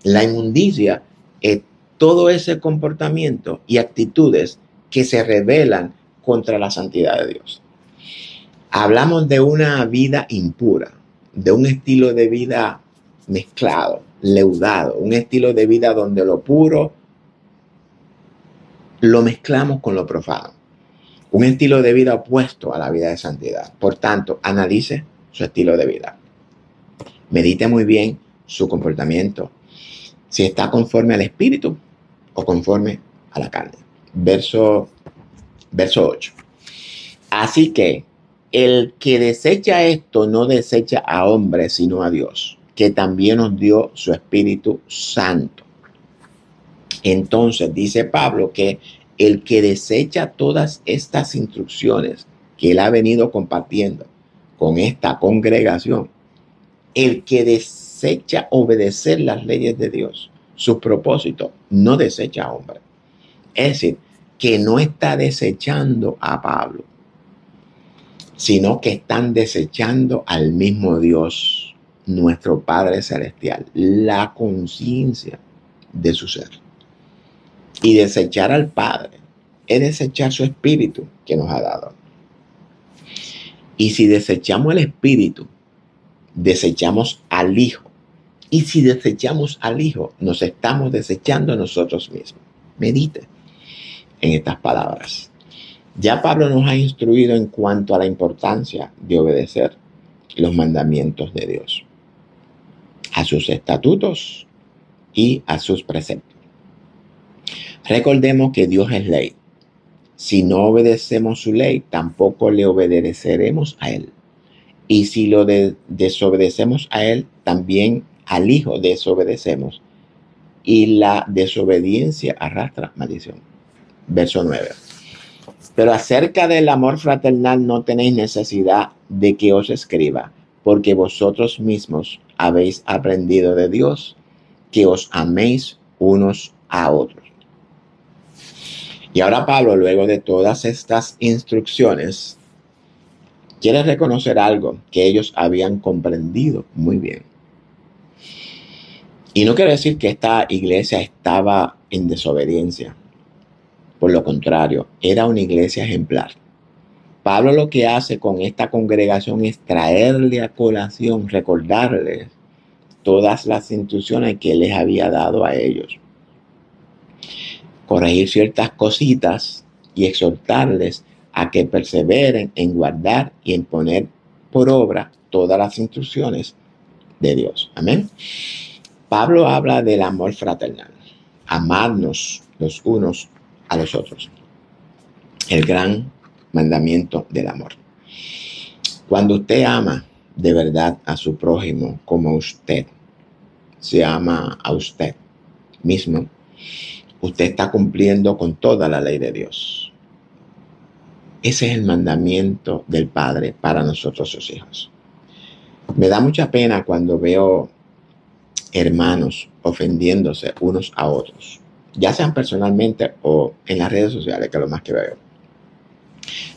La inmundicia es todo ese comportamiento y actitudes que se rebelan contra la santidad de Dios. Hablamos de una vida impura, de un estilo de vida mezclado, leudado, un estilo de vida donde lo puro lo mezclamos con lo profano. Un estilo de vida opuesto a la vida de santidad. Por tanto, analice su estilo de vida. Medite muy bien su comportamiento, si está conforme al espíritu o conforme a la carne. Verso 8. Así que el que desecha esto no desecha a hombres, sino a Dios, que también nos dio su Espíritu Santo. Entonces dice Pablo que el que desecha todas estas instrucciones que él ha venido compartiendo con esta congregación, el que desecha obedecer las leyes de Dios, sus propósitos, no desecha a hombre. Es decir, que no está desechando a Pablo, sino que están desechando al mismo Dios, nuestro Padre Celestial, la conciencia de su ser. Y desechar al Padre es desechar su espíritu que nos ha dado. Y si desechamos el espíritu, desechamos al Hijo. Y si desechamos al Hijo, nos estamos desechando a nosotros mismos. Medite en estas palabras. Ya Pablo nos ha instruido en cuanto a la importancia de obedecer los mandamientos de Dios, a sus estatutos y a sus preceptos. Recordemos que Dios es ley. Si no obedecemos su ley, tampoco le obedeceremos a Él. Y si lo desobedecemos a Él, también al Hijo desobedecemos. Y la desobediencia arrastra maldición. Verso 9. Pero acerca del amor fraternal no tenéis necesidad de que os escriba, porque vosotros mismos habéis aprendido de Dios que os améis unos a otros. Y ahora Pablo, luego de todas estas instrucciones, quiere reconocer algo que ellos habían comprendido muy bien. Y no quiere decir que esta iglesia estaba en desobediencia. Por lo contrario, era una iglesia ejemplar. Pablo lo que hace con esta congregación es traerle a colación, recordarles todas las instrucciones que les había dado a ellos. Corregir ciertas cositas y exhortarles a que perseveren en guardar y en poner por obra todas las instrucciones de Dios. Amén. Pablo habla del amor fraternal, amarnos los unos a los otros. El gran mandamiento del amor. Cuando usted ama de verdad a su prójimo como usted se ama a usted mismo, usted está cumpliendo con toda la ley de Dios. Ese es el mandamiento del Padre para nosotros sus hijos. Me da mucha pena cuando veo hermanos ofendiéndose unos a otros, ya sean personalmente o en las redes sociales, que es lo más que veo.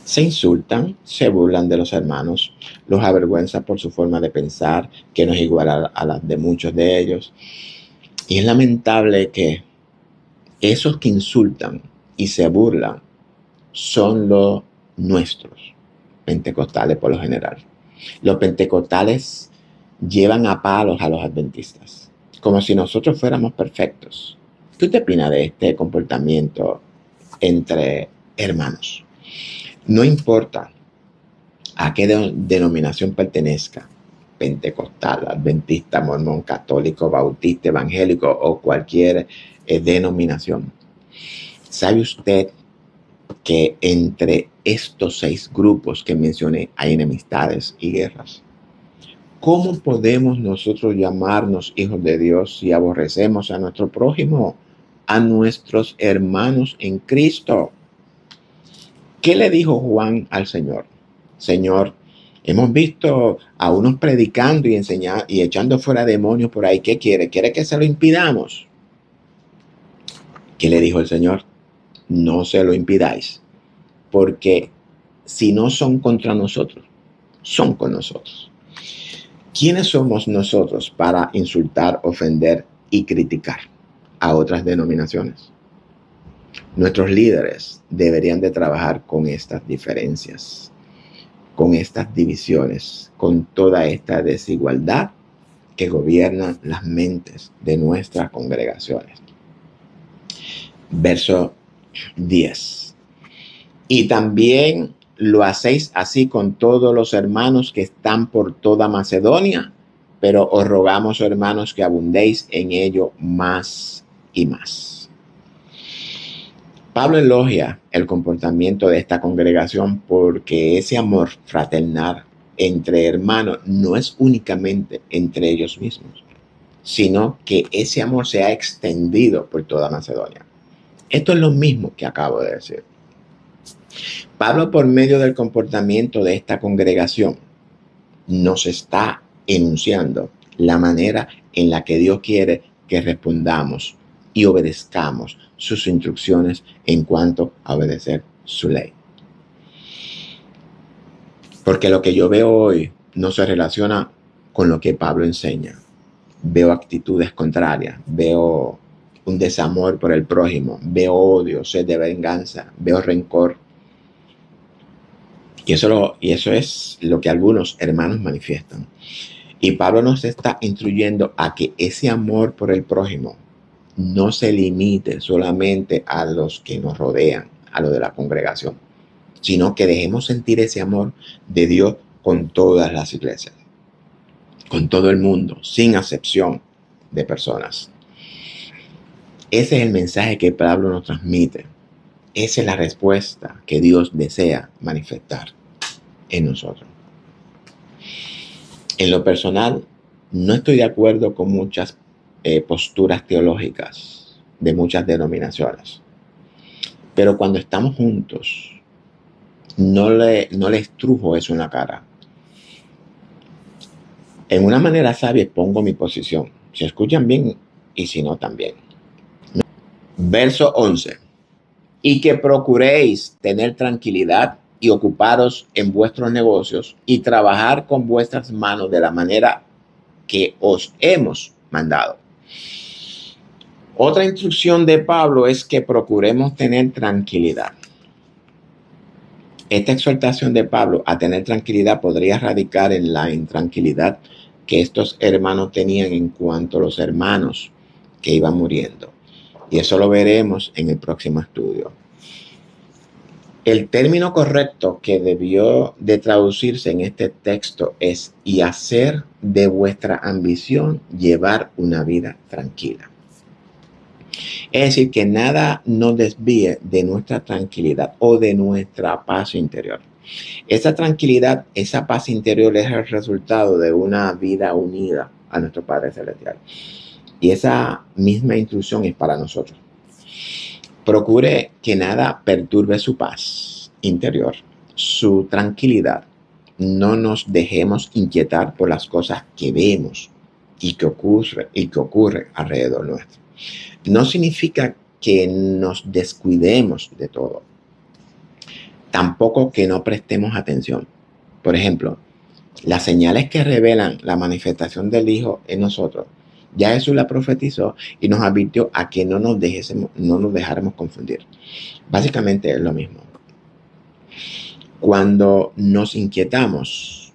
Se insultan, se burlan de los hermanos, los avergüenza por su forma de pensar, que no es igual a la de muchos de ellos. Y es lamentable que esos que insultan y se burlan son los nuestros, pentecostales por lo general. Los pentecostales llevan a palos a los adventistas, como si nosotros fuéramos perfectos. ¿Qué usted opina de este comportamiento entre hermanos? No importa a qué denominación pertenezca, pentecostal, adventista, mormón, católico, bautista, evangélico o cualquier denominación. ¿Sabe usted que entre estos 6 grupos que mencioné hay enemistades y guerras? ¿cómo podemos nosotros llamarnos hijos de Dios si aborrecemos a nuestro prójimo, a nuestros hermanos en Cristo? ¿Qué le dijo Juan al Señor? Señor, hemos visto a unos predicando y enseñando y echando fuera demonios por ahí. ¿Qué quiere? ¿Quiere que se lo impidamos? ¿Qué le dijo el Señor? No se lo impidáis, porque si no son contra nosotros, son con nosotros. ¿Quiénes somos nosotros para insultar, ofender y criticar a otras denominaciones? Nuestros líderes deberían de trabajar con estas diferencias, con estas divisiones, con toda esta desigualdad que gobierna las mentes de nuestras congregaciones. Verso 10. Y también lo hacéis así con todos los hermanos que están por toda Macedonia, pero os rogamos, hermanos, que abundéis en ello más y más. Pablo elogia el comportamiento de esta congregación porque ese amor fraternal entre hermanos no es únicamente entre ellos mismos, sino que ese amor se ha extendido por toda Macedonia. Esto es lo mismo que acabo de decir. Pablo, por medio del comportamiento de esta congregación, nos está enunciando la manera en la que Dios quiere que respondamos y obedezcamos sus instrucciones en cuanto a obedecer su ley. Porque lo que yo veo hoy no se relaciona con lo que Pablo enseña. Veo actitudes contrarias, veo un desamor por el prójimo, veo odio, sed de venganza, veo rencor. Y eso es lo que algunos hermanos manifiestan. Y Pablo nos está instruyendo a que ese amor por el prójimo no se limite solamente a los que nos rodean, a lo de la congregación, sino que dejemos sentir ese amor de Dios con todas las iglesias, con todo el mundo, sin acepción de personas. Ese es el mensaje que Pablo nos transmite. Esa es la respuesta que Dios desea manifestar en nosotros. En lo personal, no estoy de acuerdo con muchas posturas teológicas de muchas denominaciones. Pero cuando estamos juntos, no le estrujo eso en la cara. En una manera sabia pongo mi posición. Si escuchan bien y si no también. Verso 11. Y que procuréis tener tranquilidad y ocuparos en vuestros negocios y trabajar con vuestras manos de la manera que os hemos mandado. Otra instrucción de Pablo es que procuremos tener tranquilidad. Esta exhortación de Pablo a tener tranquilidad podría radicar en la intranquilidad que estos hermanos tenían en cuanto a los hermanos que iban muriendo. Y eso lo veremos en el próximo estudio. El término correcto que debió de traducirse en este texto es y hacer de vuestra ambición llevar una vida tranquila. Es decir, que nada nos desvíe de nuestra tranquilidad o de nuestra paz interior. Esa tranquilidad, esa paz interior es el resultado de una vida unida a nuestro Padre Celestial. Y esa misma instrucción es para nosotros. Procure que nada perturbe su paz interior, su tranquilidad. No nos dejemos inquietar por las cosas que vemos y que ocurre alrededor nuestro. No significa que nos descuidemos de todo. Tampoco que no prestemos atención. Por ejemplo, las señales que revelan la manifestación del Hijo en nosotros, ya Jesús la profetizó y nos advirtió a que no nos dejáramos confundir. Básicamente es lo mismo. Cuando nos inquietamos,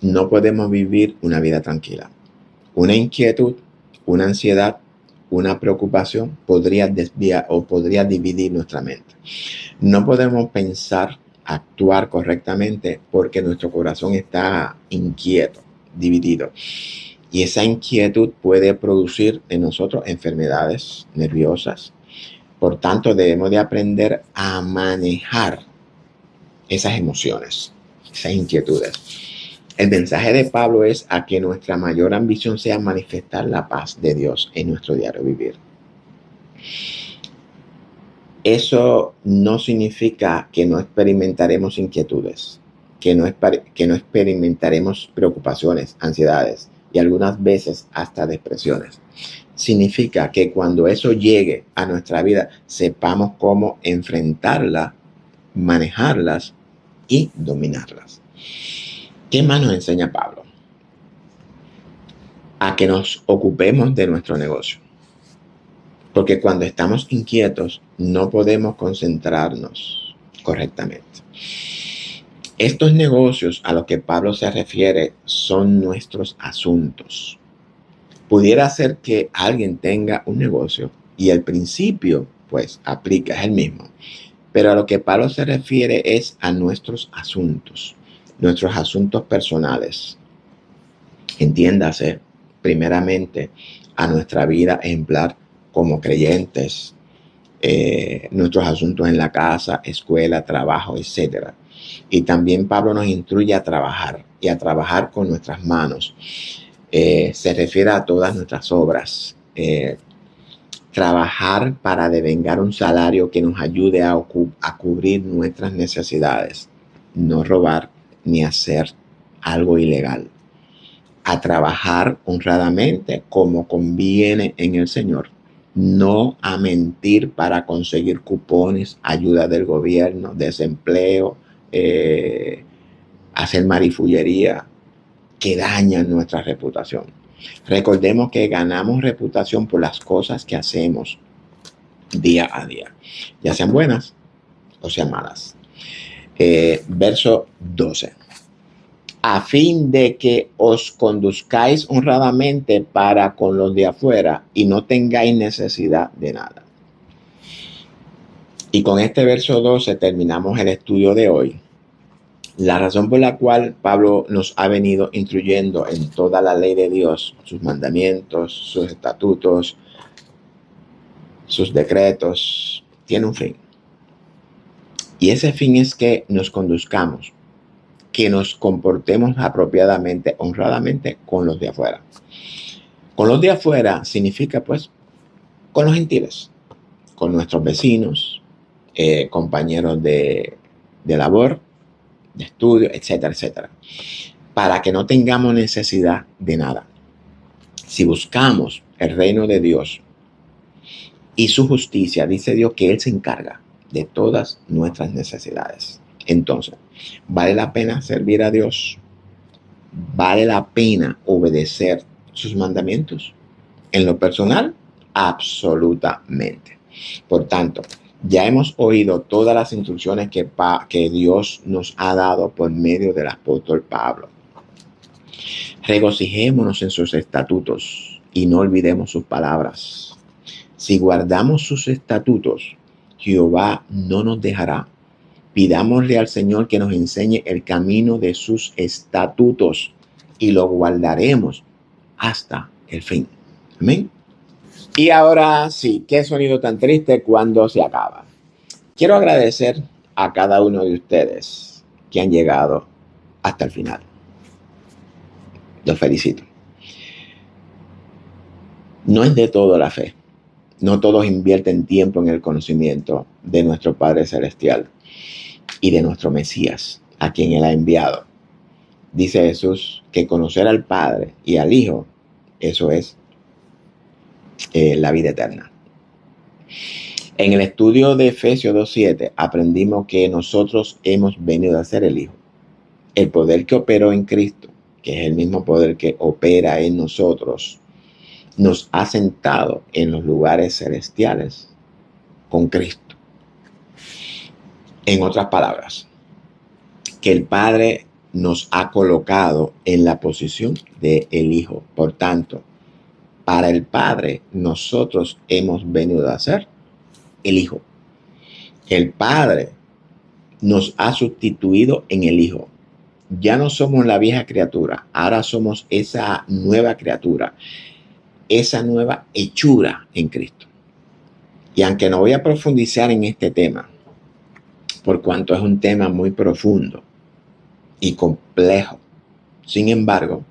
no podemos vivir una vida tranquila. Una inquietud, una ansiedad, una preocupación podría desviar o podría dividir nuestra mente. No podemos pensar, actuar correctamente porque nuestro corazón está inquieto, dividido. Y esa inquietud puede producir en nosotros enfermedades nerviosas. Por tanto, debemos de aprender a manejar esas emociones, esas inquietudes. El mensaje de Pablo es a que nuestra mayor ambición sea manifestar la paz de Dios en nuestro diario vivir. Eso no significa que no experimentaremos inquietudes, que no experimentaremos preocupaciones, ansiedades y algunas veces hasta depresiones. Significa que cuando eso llegue a nuestra vida, sepamos cómo enfrentarla, manejarlas y dominarlas. ¿Qué más nos enseña Pablo? A que nos ocupemos de nuestro negocio. Porque cuando estamos inquietos, no podemos concentrarnos correctamente. Estos negocios a los que Pablo se refiere son nuestros asuntos. Pudiera ser que alguien tenga un negocio y el principio, pues, aplica, es el mismo. Pero a lo que Pablo se refiere es a nuestros asuntos personales. Entiéndase, primeramente, a nuestra vida ejemplar como creyentes, nuestros asuntos en la casa, escuela, trabajo, etc. Y también Pablo nos instruye a trabajar y a trabajar con nuestras manos. Se refiere a todas nuestras obras. Trabajar para devengar un salario que nos ayude a cubrir nuestras necesidades. No robar ni hacer algo ilegal. A trabajar honradamente como conviene en el Señor. No a mentir para conseguir cupones, ayuda del gobierno, desempleo, hacer marifullería que dañan nuestra reputación. Recordemos que ganamos reputación por las cosas que hacemos día a día, ya sean buenas o sean malas. Verso 12. A fin de que os conduzcáis honradamente para con los de afuera y no tengáis necesidad de nada. Y con este verso 12 terminamos el estudio de hoy. La razón por la cual Pablo nos ha venido instruyendo en toda la ley de Dios, sus mandamientos, sus estatutos, sus decretos, tiene un fin. Y ese fin es que nos conduzcamos, que nos comportemos apropiadamente, honradamente con los de afuera. Con los de afuera significa, pues, con los gentiles, con nuestros vecinos, compañeros de labor, de estudio, etcétera, etcétera, para que no tengamos necesidad de nada. Si buscamos el reino de Dios y su justicia, dice Dios que Él se encarga de todas nuestras necesidades. Entonces, ¿vale la pena servir a Dios? ¿Vale la pena obedecer sus mandamientos? En lo personal, absolutamente. Por tanto, ya hemos oído todas las instrucciones que Dios nos ha dado por medio del apóstol Pablo. Regocijémonos en sus estatutos y no olvidemos sus palabras. Si guardamos sus estatutos, Jehová no nos dejará. Pidámosle al Señor que nos enseñe el camino de sus estatutos y lo guardaremos hasta el fin. Amén. Y ahora sí, qué sonido tan triste cuando se acaba. Quiero agradecer a cada uno de ustedes que han llegado hasta el final. Los felicito. No es de todo la fe. No todos invierten tiempo en el conocimiento de nuestro Padre Celestial y de nuestro Mesías, a quien Él ha enviado. Dice Jesús que conocer al Padre y al Hijo, eso es la vida eterna. En el estudio de Efesios 2:7 aprendimos que nosotros hemos venido a ser el Hijo. El poder que operó en Cristo, que es el mismo poder que opera en nosotros, nos ha sentado en los lugares celestiales con Cristo. En otras palabras, que el Padre nos ha colocado en la posición del Hijo. Por tanto, para el Padre nosotros hemos venido a ser el Hijo. El Padre nos ha sustituido en el Hijo. Ya no somos la vieja criatura, ahora somos esa nueva criatura, esa nueva hechura en Cristo. Y aunque no voy a profundizar en este tema, por cuanto es un tema muy profundo y complejo, Sin embargo,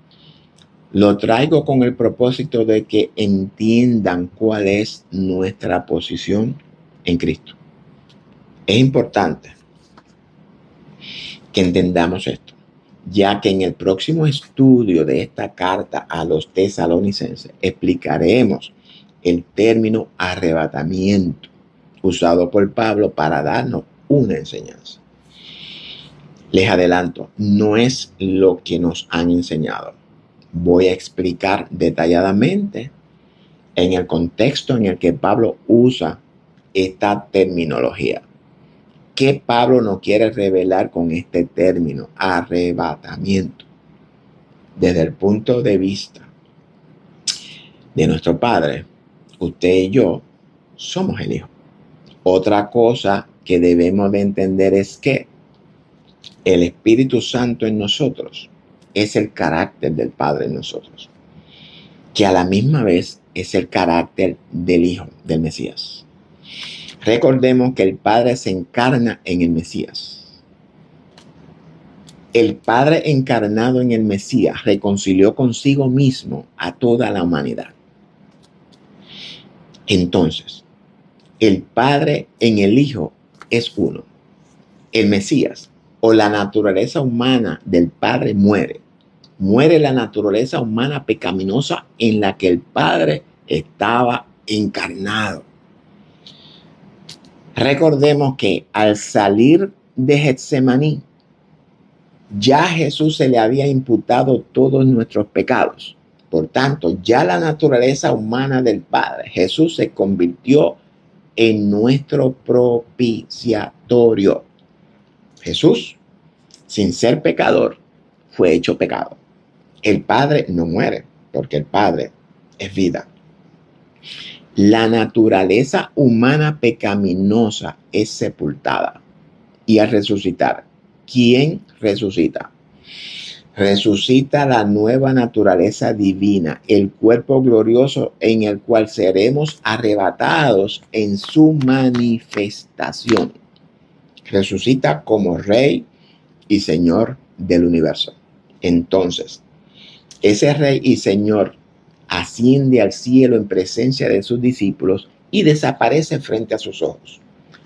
lo traigo con el propósito de que entiendan cuál es nuestra posición en Cristo. Es importante que entendamos esto, ya que en el próximo estudio de esta carta a los tesalonicenses explicaremos el término arrebatamiento usado por Pablo para darnos una enseñanza. Les adelanto, no es lo que nos han enseñado. Voy a explicar detalladamente en el contexto en el que Pablo usa esta terminología. ¿Qué Pablo nos quiere revelar con este término, arrebatamiento? Desde el punto de vista de nuestro Padre, usted y yo somos el Hijo. Otra cosa que debemos de entender es que el Espíritu Santo en nosotros es el carácter del Padre en nosotros, que a la misma vez es el carácter del Hijo, del Mesías. Recordemos que el Padre se encarna en el Mesías. El Padre encarnado en el Mesías reconcilió consigo mismo a toda la humanidad. Entonces, el Padre en el Hijo es uno. El Mesías o la naturaleza humana del Padre muere. Muere la naturaleza humana pecaminosa en la que el Padre estaba encarnado. Recordemos que al salir de Getsemaní, ya a Jesús se le había imputado todos nuestros pecados. Por tanto, ya la naturaleza humana del Padre, Jesús se convirtió en nuestro propiciatorio. Jesús, sin ser pecador, fue hecho pecado. El Padre no muere, porque el Padre es vida. La naturaleza humana pecaminosa es sepultada. Y al resucitar, ¿quién resucita? Resucita la nueva naturaleza divina, el cuerpo glorioso en el cual seremos arrebatados en su manifestación. Resucita como Rey y Señor del universo. Entonces, ese Rey y Señor asciende al cielo en presencia de sus discípulos y desaparece frente a sus ojos.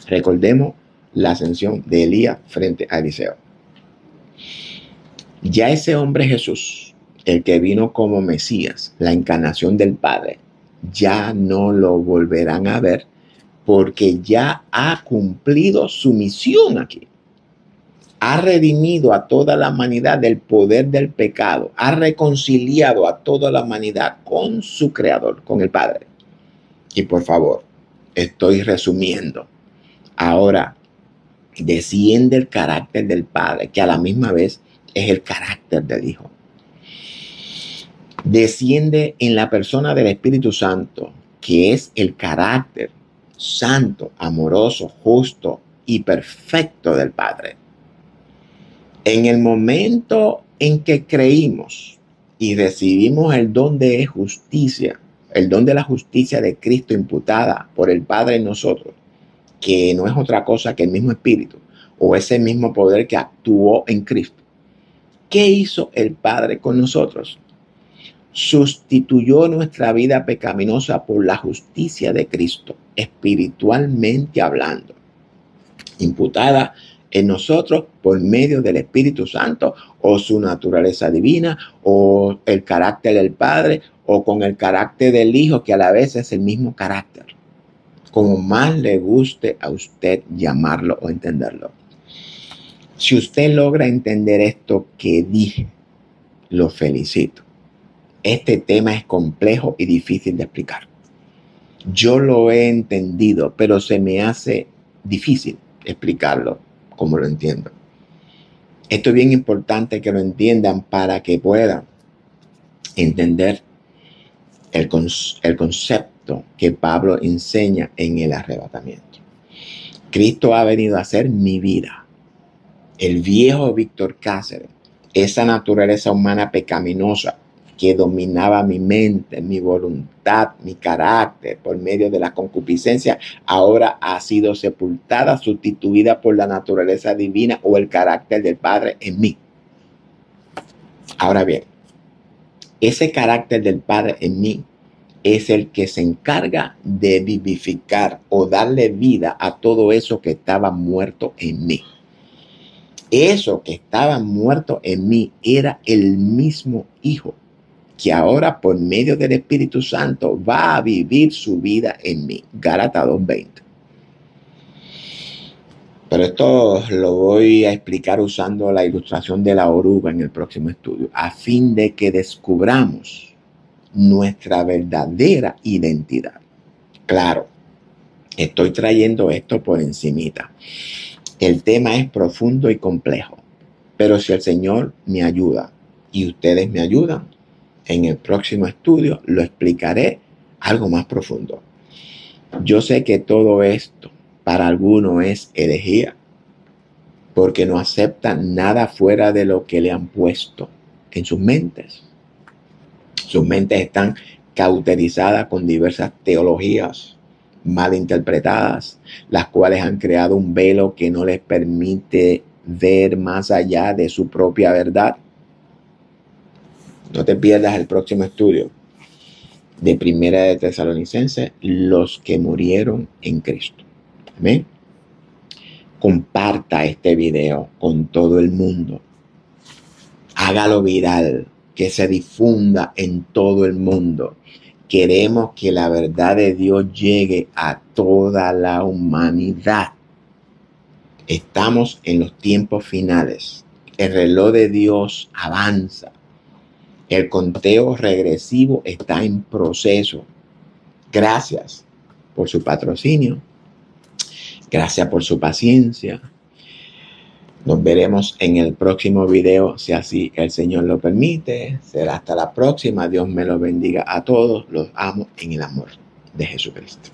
Recordemos la ascensión de Elías frente a Eliseo. Ya ese hombre Jesús, el que vino como Mesías, la encarnación del Padre, ya no lo volverán a ver porque ya ha cumplido su misión aquí. Ha redimido a toda la humanidad del poder del pecado. Ha reconciliado a toda la humanidad con su Creador, con el Padre. Y por favor, estoy resumiendo. Ahora desciende el carácter del Padre, que a la misma vez es el carácter del Hijo. Desciende en la persona del Espíritu Santo, que es el carácter santo, amoroso, justo y perfecto del Padre. En el momento en que creímos y recibimos el don de justicia, el don de la justicia de Cristo imputada por el Padre en nosotros, que no es otra cosa que el mismo Espíritu o ese mismo poder que actuó en Cristo. ¿Qué hizo el Padre con nosotros? Sustituyó nuestra vida pecaminosa por la justicia de Cristo, espiritualmente hablando, imputada en nosotros por medio del Espíritu Santo o su naturaleza divina o el carácter del Padre o con el carácter del Hijo, que a la vez es el mismo carácter, como más le guste a usted llamarlo o entenderlo. Si usted logra entender esto que dije, lo felicito. Este tema es complejo y difícil de explicar. Yo lo he entendido, pero se me hace difícil explicarlo como lo entiendo. Esto es bien importante que lo entiendan para que puedan entender el concepto que Pablo enseña en el arrebatamiento. Cristo ha venido a ser mi vida. El viejo Víctor Cáceres, esa naturaleza humana pecaminosa que dominaba mi mente, mi voluntad, mi carácter por medio de la concupiscencia, ahora ha sido sepultada, sustituida por la naturaleza divina o el carácter del Padre en mí. Ahora bien, ese carácter del Padre en mí es el que se encarga de vivificar o darle vida a todo eso que estaba muerto en mí. Eso que estaba muerto en mí era el mismo Hijo que ahora por medio del Espíritu Santo va a vivir su vida en mí. Gálatas 2:20. Pero esto lo voy a explicar usando la ilustración de la oruga en el próximo estudio, a fin de que descubramos nuestra verdadera identidad. Claro, estoy trayendo esto por encimita. El tema es profundo y complejo, pero si el Señor me ayuda y ustedes me ayudan, en el próximo estudio lo explicaré algo más profundo. Yo sé que todo esto para algunos es herejía, porque no aceptan nada fuera de lo que le han puesto en sus mentes. Sus mentes están cauterizadas con diversas teologías mal interpretadas, las cuales han creado un velo que no les permite ver más allá de su propia verdad. No te pierdas el próximo estudio de Primera de Tesalonicenses, los que murieron en Cristo. Amén. Comparta este video con todo el mundo. Hágalo viral, que se difunda en todo el mundo. Queremos que la verdad de Dios llegue a toda la humanidad. Estamos en los tiempos finales. El reloj de Dios avanza. El conteo regresivo está en proceso. Gracias por su patrocinio. Gracias por su paciencia. Nos veremos en el próximo video, si así el Señor lo permite. Será hasta la próxima. Dios me los bendiga a todos. Los amo en el amor de Jesucristo.